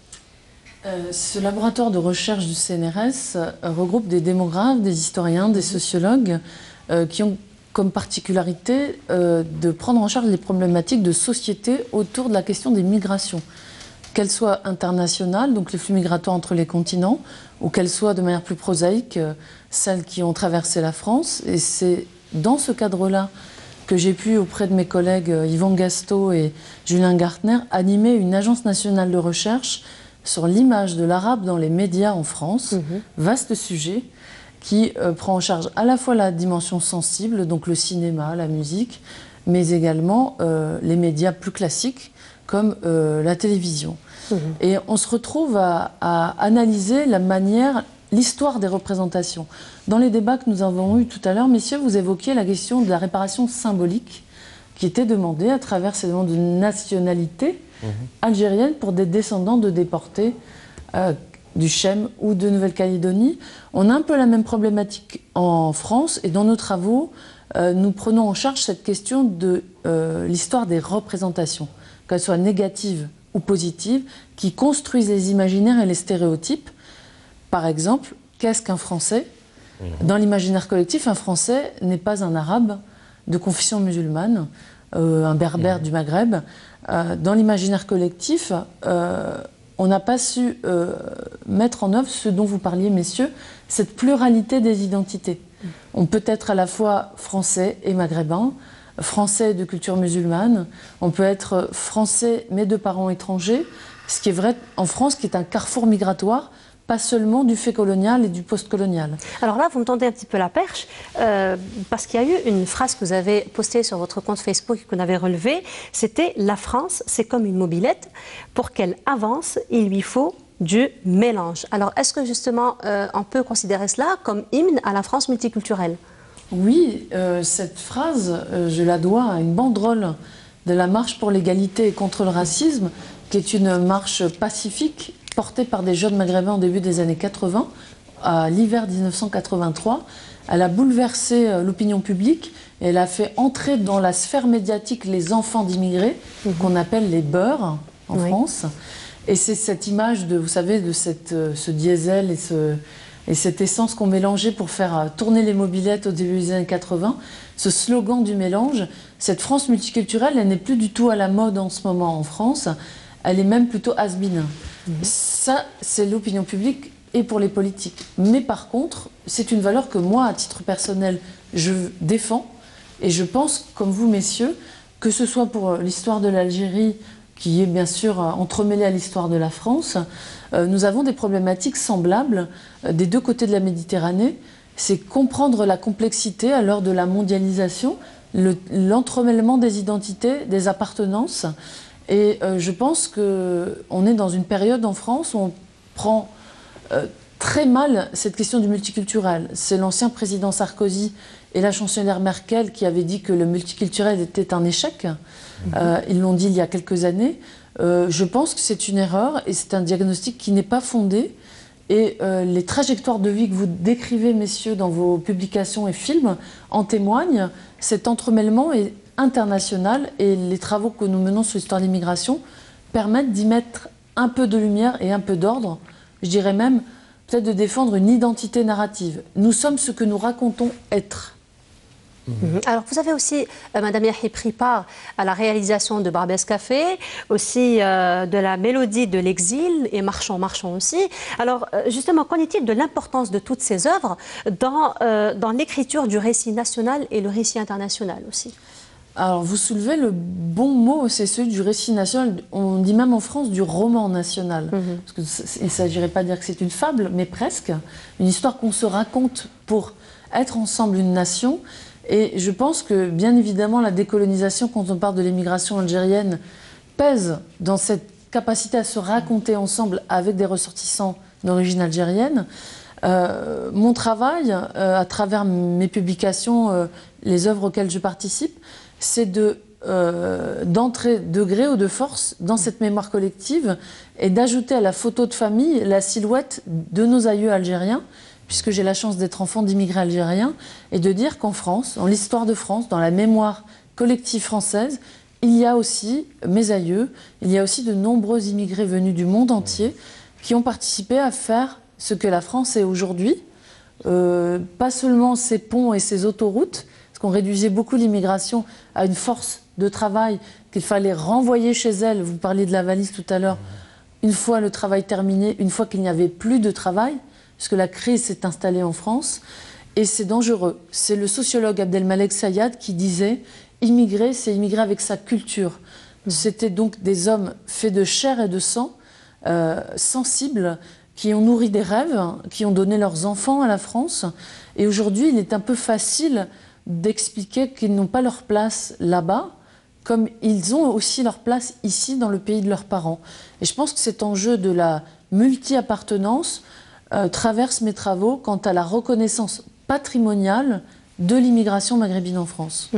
Ce laboratoire de recherche du CNRS regroupe des démographes, des historiens, des sociologues qui ont comme particularité de prendre en charge les problématiques de société autour de la question des migrations, qu'elles soient internationales, donc les flux migratoires entre les continents, ou qu'elles soient de manière plus prosaïque, celles qui ont traversé la France. Et c'est dans ce cadre-là que j'ai pu, auprès de mes collègues Yvan Gastaut et Julien Gartner, animer une agence nationale de recherche sur l'image de l'arabe dans les médias en France, vaste sujet qui prend en charge à la fois la dimension sensible, donc le cinéma, la musique, mais également les médias plus classiques comme la télévision. Et on se retrouve à analyser la manière, l'histoire des représentations. Dans les débats que nous avons eus tout à l'heure, messieurs, vous évoquiez la question de la réparation symbolique qui était demandée à travers ces demandes de nationalité algérienne pour des descendants de déportés du Chem ou de Nouvelle-Calédonie. On a un peu la même problématique en France et dans nos travaux, nous prenons en charge cette question de l'histoire des représentations, qu'elles soient négatives ou positives, qui construisent les imaginaires et les stéréotypes. Par exemple, qu'est-ce qu'un Français? Dans l'imaginaire collectif, un Français n'est pas un Arabe de confession musulmane, un Berbère du Maghreb. Dans l'imaginaire collectif, on n'a pas su mettre en œuvre ce dont vous parliez, messieurs, cette pluralité des identités. On peut être à la fois français et maghrébin, français de culture musulmane, on peut être français mais de parents étrangers, ce qui est vrai en France, qui est un carrefour migratoire, pas seulement du fait colonial et du post-colonial. Alors là, vous me tendez un petit peu la perche, parce qu'il y a eu une phrase que vous avez postée sur votre compte Facebook et qu'on avait relevée, c'était « La France, c'est comme une mobilette, pour qu'elle avance, il lui faut du mélange ». Alors, est-ce que justement, on peut considérer cela comme hymne à la France multiculturelle? Oui, cette phrase, je la dois à une banderole de la Marche pour l'égalité et contre le racisme, qui est une marche pacifique, portée par des jeunes maghrébins au début des années 80, à l'hiver 1983. Elle a bouleversé l'opinion publique et elle a fait entrer dans la sphère médiatique les enfants d'immigrés, qu'on appelle les beurs en France. Et c'est cette image de, vous savez, de ce diesel et cette essence qu'on mélangeait pour faire tourner les mobylettes au début des années 80, ce slogan du mélange. Cette France multiculturelle, elle n'est plus du tout à la mode en ce moment en France, elle est même plutôt has-been. Ça, c'est l'opinion publique et pour les politiques. Mais par contre, c'est une valeur que moi, à titre personnel, je défends. Et je pense, comme vous, messieurs, que ce soit pour l'histoire de l'Algérie, qui est bien sûr entremêlée à l'histoire de la France, nous avons des problématiques semblables des deux côtés de la Méditerranée. C'est comprendre la complexité à l'heure de la mondialisation, l'entremêlement des identités, des appartenances. Et je pense qu'on est dans une période en France où on prend très mal cette question du multiculturel. C'est l'ancien président Sarkozy et la chancelière Merkel qui avaient dit que le multiculturel était un échec. Ils l'ont dit il y a quelques années. Je pense que c'est une erreur et c'est un diagnostic qui n'est pas fondé. Et les trajectoires de vie que vous décrivez, messieurs, dans vos publications et films en témoignent. Cet entremêlement est international et les travaux que nous menons sur l'histoire de l'immigration permettent d'y mettre un peu de lumière et un peu d'ordre. Je dirais même peut-être de défendre une identité narrative. Nous sommes ce que nous racontons être. Alors, vous avez aussi, Madame Yahi, pris part à la réalisation de Barbès Café, aussi de la mélodie de l'exil et Marchons, marchons aussi. Alors, justement, qu'en est-il de l'importance de toutes ces œuvres dans l'écriture du récit national et le récit international aussi? Alors, vous soulevez le bon mot, c'est celui du récit national. On dit même en France du roman national. Parce qu'il ne s'agirait pas de dire que c'est une fable, mais presque. Une histoire qu'on se raconte pour être ensemble une nation. Et je pense que, bien évidemment, la décolonisation, quand on parle de l'immigration algérienne, pèse dans cette capacité à se raconter ensemble avec des ressortissants d'origine algérienne. Mon travail, à travers mes publications, les œuvres auxquelles je participe, c'est d'entrer de gré ou de force dans cette mémoire collective et d'ajouter à la photo de famille la silhouette de nos aïeux algériens, puisque j'ai la chance d'être enfant d'immigrés algériens, et de dire qu'en France, dans l'histoire de France, dans la mémoire collective française, il y a aussi mes aïeux, il y a aussi de nombreux immigrés venus du monde entier qui ont participé à faire ce que la France est aujourd'hui. Pas seulement ses ponts et ses autoroutes, parce qu'on réduisait beaucoup l'immigration à une force de travail qu'il fallait renvoyer chez elle. Vous parliez de la valise tout à l'heure. Une fois le travail terminé, une fois qu'il n'y avait plus de travail, puisque la crise s'est installée en France, et c'est dangereux. C'est le sociologue Abdelmalek Sayad qui disait « Immigrer, c'est immigrer avec sa culture ». C'était donc des hommes faits de chair et de sang, sensibles, qui ont nourri des rêves, qui ont donné leurs enfants à la France. Et aujourd'hui, il est un peu facile d'expliquer qu'ils n'ont pas leur place là-bas, comme ils ont aussi leur place ici, dans le pays de leurs parents. Et je pense que cet enjeu de la multi-appartenance traverse mes travaux quant à la reconnaissance patrimoniale de l'immigration maghrébine en France.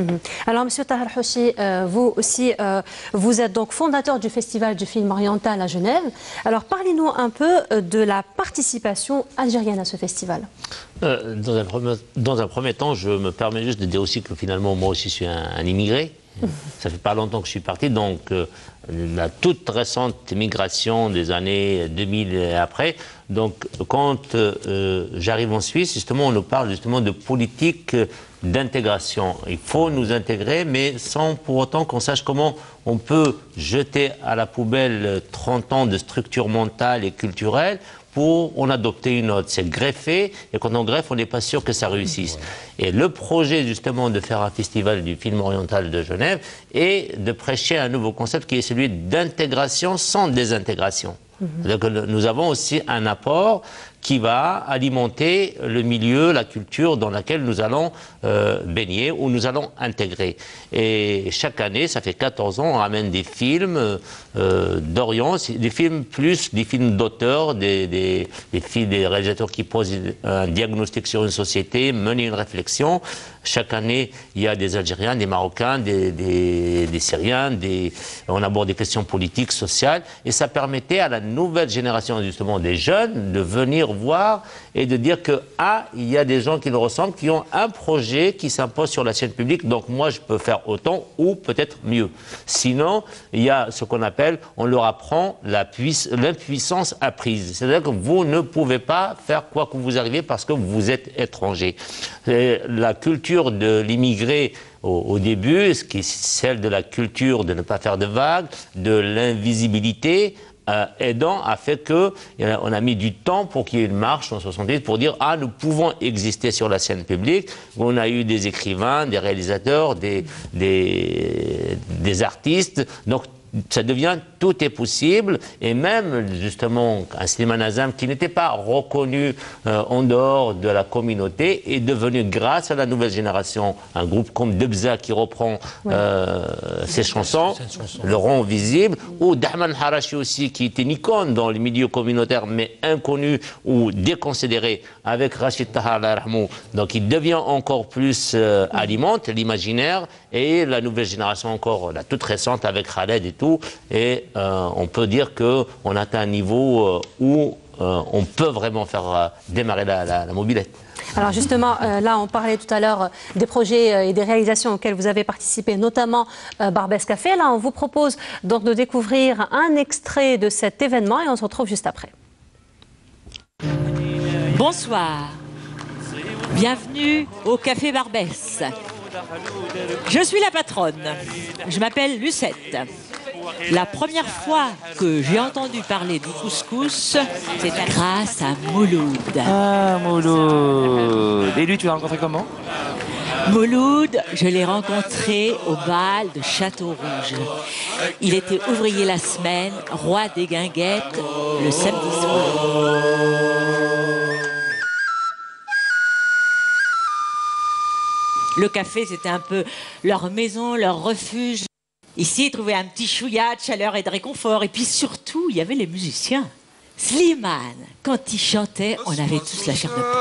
Alors, M. Tahar Houchi, vous aussi, vous êtes donc fondateur du Festival du film oriental à Genève. Alors, parlez-nous un peu de la participation algérienne à ce festival. Dans un premier temps, je me permets juste de dire aussi que finalement, moi aussi, je suis un immigré. Ça fait pas longtemps que je suis parti, donc la toute récente migration des années 2000 et après. Donc quand j'arrive en Suisse, justement, on nous parle justement de politique d'intégration. Il faut nous intégrer, mais sans pour autant qu'on sache comment on peut jeter à la poubelle 30 ans de structure mentale et culturelle pour en adopter une autre. C'est greffer, et quand on greffe, on n'est pas sûr que ça réussisse. Et le projet, justement, de faire un festival du film oriental de Genève est de prêcher un nouveau concept qui est celui d'intégration sans désintégration. Donc, nous avons aussi un apport qui va alimenter le milieu, la culture dans laquelle nous allons baigner ou nous allons intégrer. Et chaque année, ça fait 14 ans, on ramène des films d'Orient, des films plus des films d'auteurs, des réalisateurs qui posent un diagnostic sur une société, menent une réflexion. Chaque année, il y a des Algériens, des Marocains, des Syriens, on aborde des questions politiques, sociales, et ça permettait à la nouvelle génération, justement, des jeunes, de venir voir et de dire que, il y a des gens qui nous ressemblent, qui ont un projet qui s'impose sur la scène publique, donc moi je peux faire autant ou peut-être mieux. Sinon, il y a ce qu'on appelle, on leur apprend l'impuissance apprise. C'est-à-dire que vous ne pouvez pas faire quoi que vous arrivez parce que vous êtes étranger. La culture de l'immigré au début, ce qui est celle de la culture de ne pas faire de vagues, de l'invisibilité, aidant a fait qu'on a mis du temps pour qu'il y ait une marche en 68 pour dire nous pouvons exister sur la scène publique. On a eu des écrivains, des réalisateurs, des artistes. Donc ça devient tout est possible, et même justement un cinéma Nazam qui n'était pas reconnu en dehors de la communauté est devenu, grâce à la nouvelle génération, un groupe comme Debza qui reprend ses chansons, le rend visible, ou Dahman Harachi aussi qui était une icône dans les milieux communautaires mais inconnu ou déconsidéré, avec Rachid Tahar, donc il devient encore plus alimente l'imaginaire, et la nouvelle génération encore, la toute récente avec Khaled et tout, et on peut dire qu'on atteint un niveau où on peut vraiment faire démarrer la mobilette. Alors justement, là on parlait tout à l'heure des projets et des réalisations auxquelles vous avez participé, notamment Barbès Café. Là on vous propose donc de découvrir un extrait de cet événement et on se retrouve juste après. Bonsoir, bienvenue au Café Barbès. Je suis la patronne, je m'appelle Lucette. La première fois que j'ai entendu parler du couscous, c'est grâce à Mouloud. Ah, Mouloud. Et lui, tu l'as rencontré comment? Mouloud, je l'ai rencontré au bal de Château-Rouge. Il était ouvrier la semaine, roi des guinguettes le samedi soir. Le café, c'était un peu leur maison, leur refuge. Ici, ils trouvaient un petit chouïa de chaleur et de réconfort. Et puis surtout, il y avait les musiciens. Slimane, quand il chantait, on avait tous la chair de poule.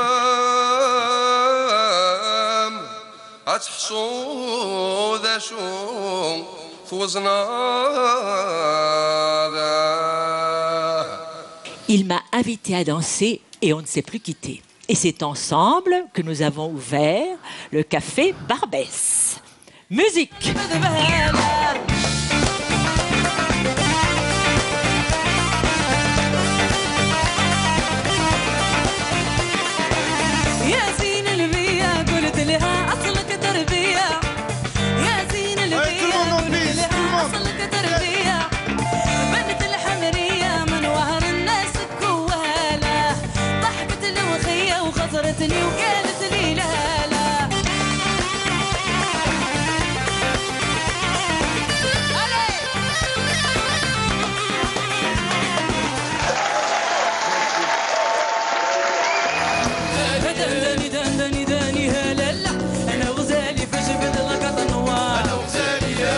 Il m'a invité à danser et on ne s'est plus quitté. Et c'est ensemble que nous avons ouvert le café Barbès. Musique! وقالت لي لا لا دندني دندني داني هلا لا انا وغزالي في جبل لقط النوار انا وغزالي يا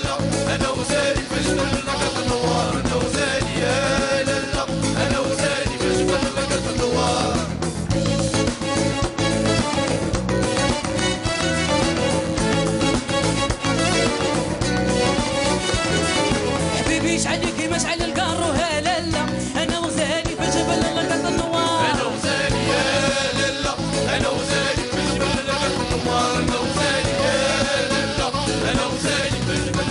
لا انا وغزالي في جبل لقط النوار انا وغزالي يا لا انا وغزالي في جبل لقط النوار عليك مشعل القار وهلا لا انا وغزالي في جبل لقط النوار انا وغزالي يا لا انا وغزالي في جبل لقط النوار انا وغزالي يا لا انا وغزالي في جبل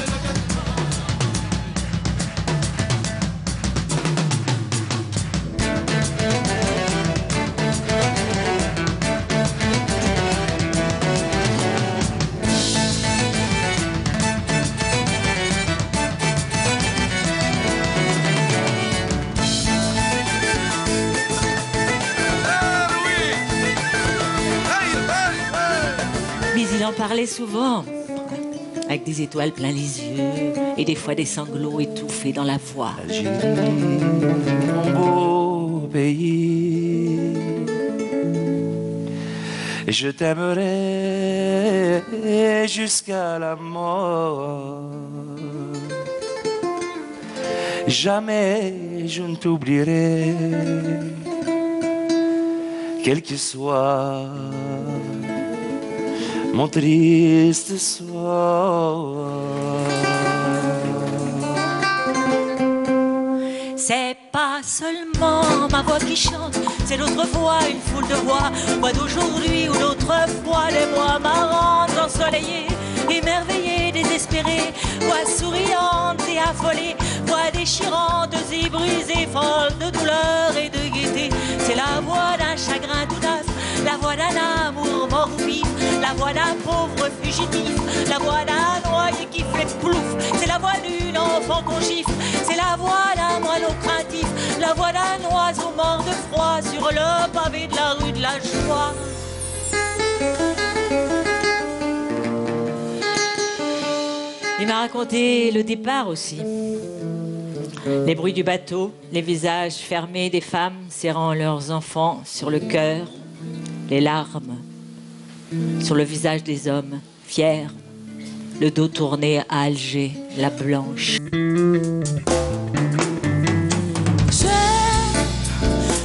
Il en parlait souvent, avec des étoiles plein les yeux et des fois des sanglots étouffés dans la voix. Algérie, mon beau pays, je t'aimerai jusqu'à la mort. Jamais je ne t'oublierai, quel que soit mon triste soir. C'est pas seulement ma voix qui chante, c'est l'autre voix, une foule de voix, voix d'aujourd'hui ou d'autrefois, les voix marrantes, ensoleillées, émerveillées, désespérées, voix souriantes et affolées, voix déchirantes et brisées, folles de douleur et de gaieté. C'est la voix d'un chagrin tout neuf, la voix d'un amour mort ou vif, la voix d'un pauvre fugitif, la voix d'un noyé qui fait plouf, c'est la voix d'une enfant qu'on gifle, c'est la voix d'un moineau craintif, la voix d'un oiseau mort de froid sur le pavé de la rue de la Joie. Il m'a raconté le départ aussi. Les bruits du bateau, les visages fermés des femmes serrant leurs enfants sur le cœur, les larmes sur le visage des hommes, fiers, le dos tourné à Alger, la blanche. J'aime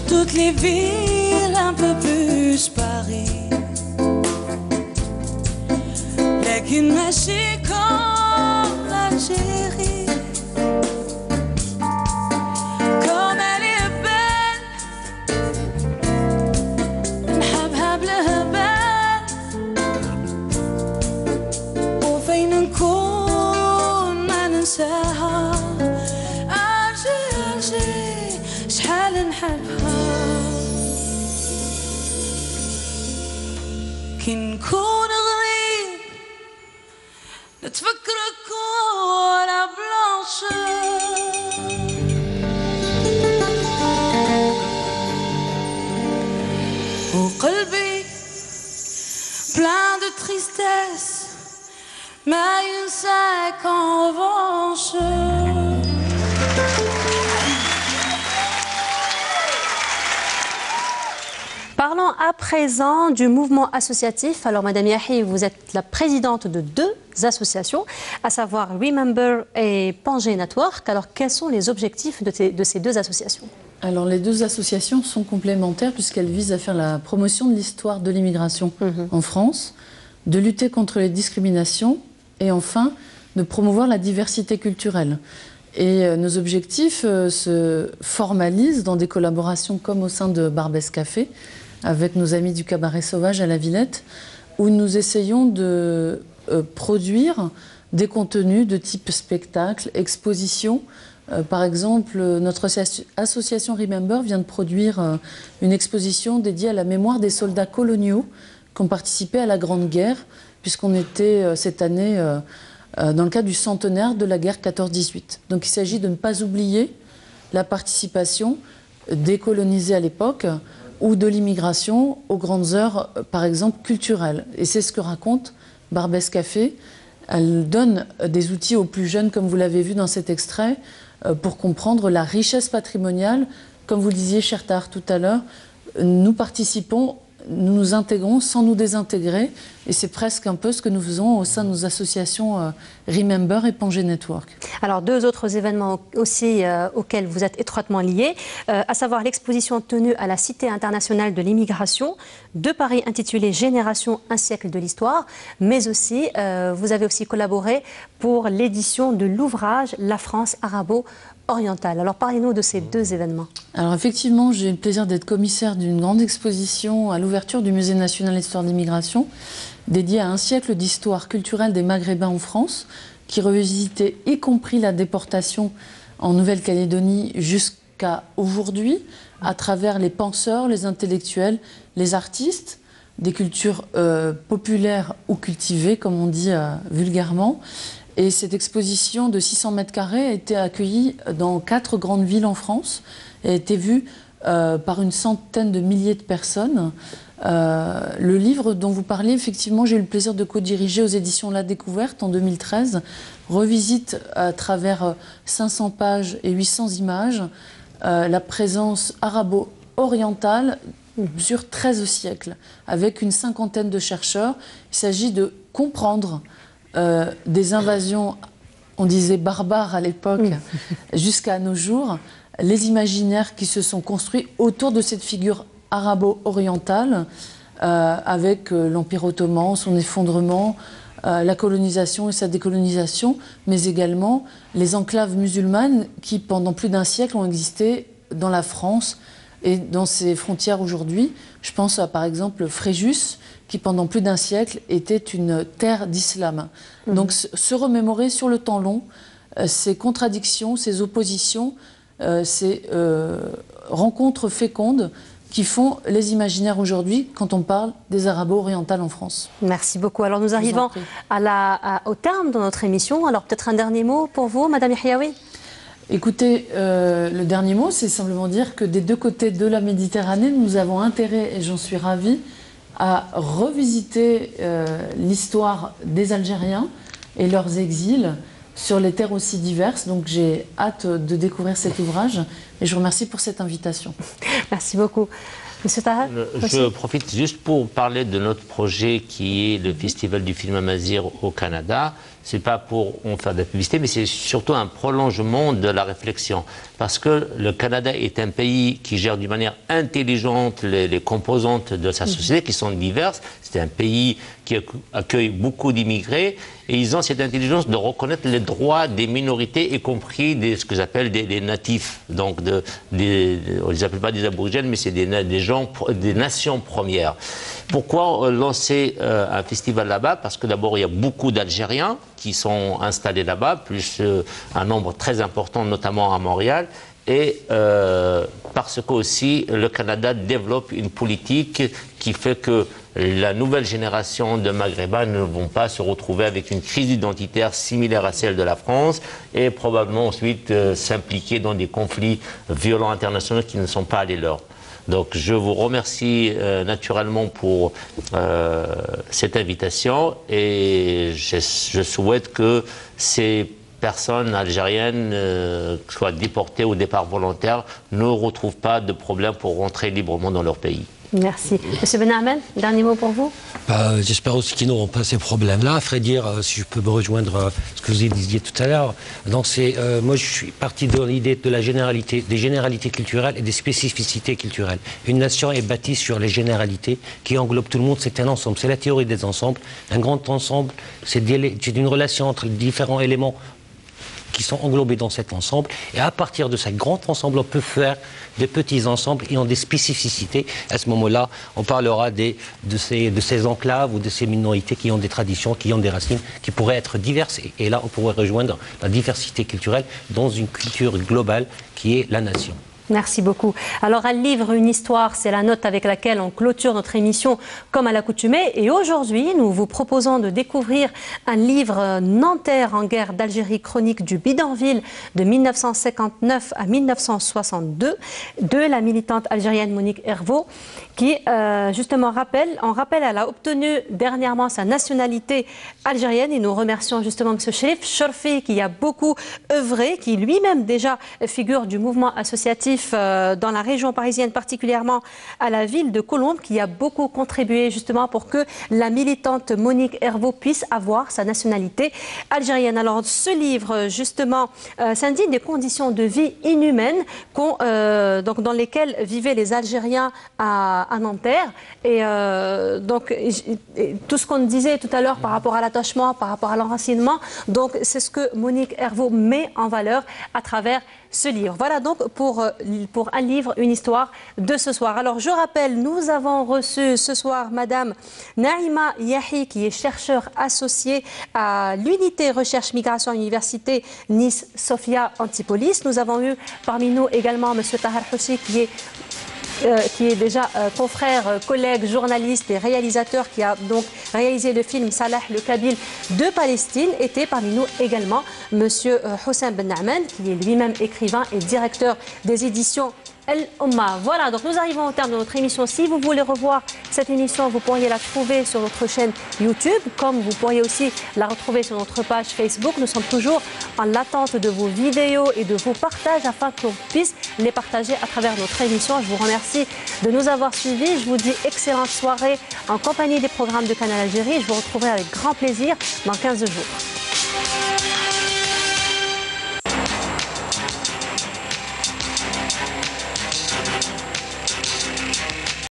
toutes les villes, un peu plus Paris. لكن ماشي comme l'Algérie. Comme elle est belle, نحبها بالهبال. وفين نكون ما ننساها. ألجي شحال نحبها. كي نكون غريب نتفكرك ورا بلانشو. وقلبي plein de tristesse ما ينساك en revanche. Parlons à présent du mouvement associatif. Alors, Madame Yahi, vous êtes la présidente de deux associations, à savoir Remember et Pangé Network. Alors, quels sont les objectifs de ces deux associations? Alors les deux associations sont complémentaires puisqu'elles visent à faire la promotion de l'histoire de l'immigration en France, de lutter contre les discriminations et enfin de promouvoir la diversité culturelle. Et nos objectifs se formalisent dans des collaborations comme au sein de Barbès Café avec nos amis du Cabaret Sauvage à la Villette où nous essayons de produire des contenus de type spectacle, exposition. Par exemple, notre association Remember vient de produire une exposition dédiée à la mémoire des soldats coloniaux qui ont participé à la Grande Guerre, puisqu'on était cette année dans le cadre du centenaire de la guerre 14-18. Donc il s'agit de ne pas oublier la participation des colonisés à l'époque ou de l'immigration aux grandes heures, par exemple, culturelles. Et c'est ce que raconte Barbès Café. Elle donne des outils aux plus jeunes, comme vous l'avez vu dans cet extrait, pour comprendre la richesse patrimoniale. Comme vous le disiez, cher Tahar, tout à l'heure, nous participons, nous nous intégrons sans nous désintégrer. Et c'est presque un peu ce que nous faisons au sein de nos associations Remember et Pangé Network. Alors, deux autres événements aussi auxquels vous êtes étroitement liés, à savoir l'exposition tenue à la Cité internationale de l'immigration de Paris intitulée Génération, un siècle de l'histoire, mais aussi, vous avez aussi collaboré pour l'édition de l'ouvrage La France arabo-orientale. Alors, parlez-nous de ces deux événements. Alors, effectivement, j'ai le plaisir d'être commissaire d'une grande exposition à l'ouverture du Musée national d'histoire d'immigration, dédié à un siècle d'histoire culturelle des Maghrébins en France, qui revisitait y compris la déportation en Nouvelle-Calédonie jusqu'à aujourd'hui, à travers les penseurs, les intellectuels, les artistes, des cultures populaires ou cultivées, comme on dit vulgairement. Et cette exposition de 600 mètres carrés a été accueillie dans 4 grandes villes en France et a été vue par une centaine de milliers de personnes. Le livre dont vous parlez, effectivement, j'ai eu le plaisir de co-diriger aux éditions La Découverte en 2013, revisite à travers 500 pages et 800 images la présence arabo-orientale sur 13 siècles, avec une cinquantaine de chercheurs. Il s'agit de comprendre des invasions, on disait barbares à l'époque, jusqu'à nos jours, les imaginaires qui se sont construits autour de cette figure arabo-orientale, avec l'Empire ottoman, son effondrement, la colonisation et sa décolonisation, mais également les enclaves musulmanes qui, pendant plus d'un siècle, ont existé dans la France et dans ses frontières aujourd'hui. Je pense à, par exemple, Fréjus, qui, pendant plus d'un siècle, était une terre d'islam. Donc, se remémorer sur le temps long ces contradictions, ces oppositions, ces rencontres fécondes qui font les imaginaires aujourd'hui quand on parle des arabo-orientales en France. Merci beaucoup. Alors nous arrivons au terme de notre émission. Alors peut-être un dernier mot pour vous, Madame Yahyaoui. Écoutez, le dernier mot, c'est simplement dire que des deux côtés de la Méditerranée, nous avons intérêt, et j'en suis ravie, à revisiter l'histoire des Algériens et leurs exils sur les terres aussi diverses. Donc j'ai hâte de découvrir cet ouvrage et je vous remercie pour cette invitation. Merci beaucoup. Monsieur Tahar, je profite juste pour parler de notre projet qui est le Festival du film Amazigh au Canada. C'est pas pour en faire de la publicité, mais c'est surtout un prolongement de la réflexion. Parce que le Canada est un pays qui gère d'une manière intelligente les composantes de sa société, qui sont diverses. C'est un pays qui accueille beaucoup d'immigrés. Et ils ont cette intelligence de reconnaître les droits des minorités, y compris ce que j'appelle des natifs. Donc, on ne les appelle pas des aborigènes, mais c'est des nations premières. Pourquoi lancer un festival là-bas? Parce que d'abord, il y a beaucoup d'Algériens qui sont installés là-bas, plus un nombre très important, notamment à Montréal. Et parce que aussi le Canada développe une politique qui fait que la nouvelle génération de Maghrébins ne vont pas se retrouver avec une crise identitaire similaire à celle de la France et probablement ensuite s'impliquer dans des conflits violents internationaux qui ne sont pas les leurs. Donc je vous remercie naturellement pour cette invitation et je souhaite que ces personnes algériennes, soit déportées au départ volontaire, ne retrouvent pas de problème pour rentrer librement dans leur pays. Merci. Monsieur Benhamen, dernier mot pour vous? J'espère aussi qu'ils n'auront pas ces problèmes-là. À vrai dire, si je peux me rejoindre à ce que vous disiez tout à l'heure, donc moi je suis parti de l'idée de la généralité, des généralités culturelles et des spécificités culturelles. Une nation est bâtie sur les généralités qui englobent tout le monde, c'est un ensemble, c'est la théorie des ensembles. Un grand ensemble, c'est une relation entre les différents éléments qui sont englobés dans cet ensemble. Et à partir de ce grand ensemble, on peut faire des petits ensembles et ont des spécificités. À ce moment-là, on parlera de ces enclaves ou de ces minorités qui ont des traditions, qui ont des racines, qui pourraient être diverses. Et là, on pourrait rejoindre la diversité culturelle dans une culture globale qui est la nation. Merci beaucoup. Alors, un livre, une histoire, c'est la note avec laquelle on clôture notre émission comme à l'accoutumée. Et aujourd'hui, nous vous proposons de découvrir un livre Nanterre en guerre d'Algérie, chronique du bidonville de 1959 à 1962 de la militante algérienne Monique Hervaux qui, justement, elle a obtenu dernièrement sa nationalité algérienne. Et nous remercions justement M. Cherif Chorfi qui a beaucoup œuvré, qui lui-même déjà figure du mouvement associatif dans la région parisienne, particulièrement à la ville de Colombes, qui a beaucoup contribué justement pour que la militante Monique Hervaux puisse avoir sa nationalité algérienne. Alors ce livre justement s'indigne des conditions de vie inhumaines donc dans lesquelles vivaient les Algériens à Nanterre. Et donc tout ce qu'on disait tout à l'heure par rapport à l'attachement, par rapport à l'enracinement, donc c'est ce que Monique Hervaux met en valeur à travers ce livre. Voilà donc pour un livre, une histoire de ce soir. Alors je rappelle, nous avons reçu ce soir Madame Naïma Yahi qui est chercheure associée à l'unité recherche migration université Nice Sophia Antipolis. Nous avons eu parmi nous également Monsieur Tahar Houssi qui est déjà confrère, collègue, journaliste et réalisateur qui a donc réalisé le film Salah le Kabyle de Palestine. Était parmi nous également Monsieur Houssem Benhamen qui est lui-même écrivain et directeur des éditions El Omma. Voilà, donc nous arrivons au terme de notre émission. Si vous voulez revoir cette émission, vous pourriez la trouver sur notre chaîne YouTube, comme vous pourriez aussi la retrouver sur notre page Facebook. Nous sommes toujours en attente de vos vidéos et de vos partages afin qu'on puisse les partager à travers notre émission. Je vous remercie de nous avoir suivis. Je vous dis excellente soirée en compagnie des programmes de Canal Algérie. Je vous retrouverai avec grand plaisir dans 15 jours.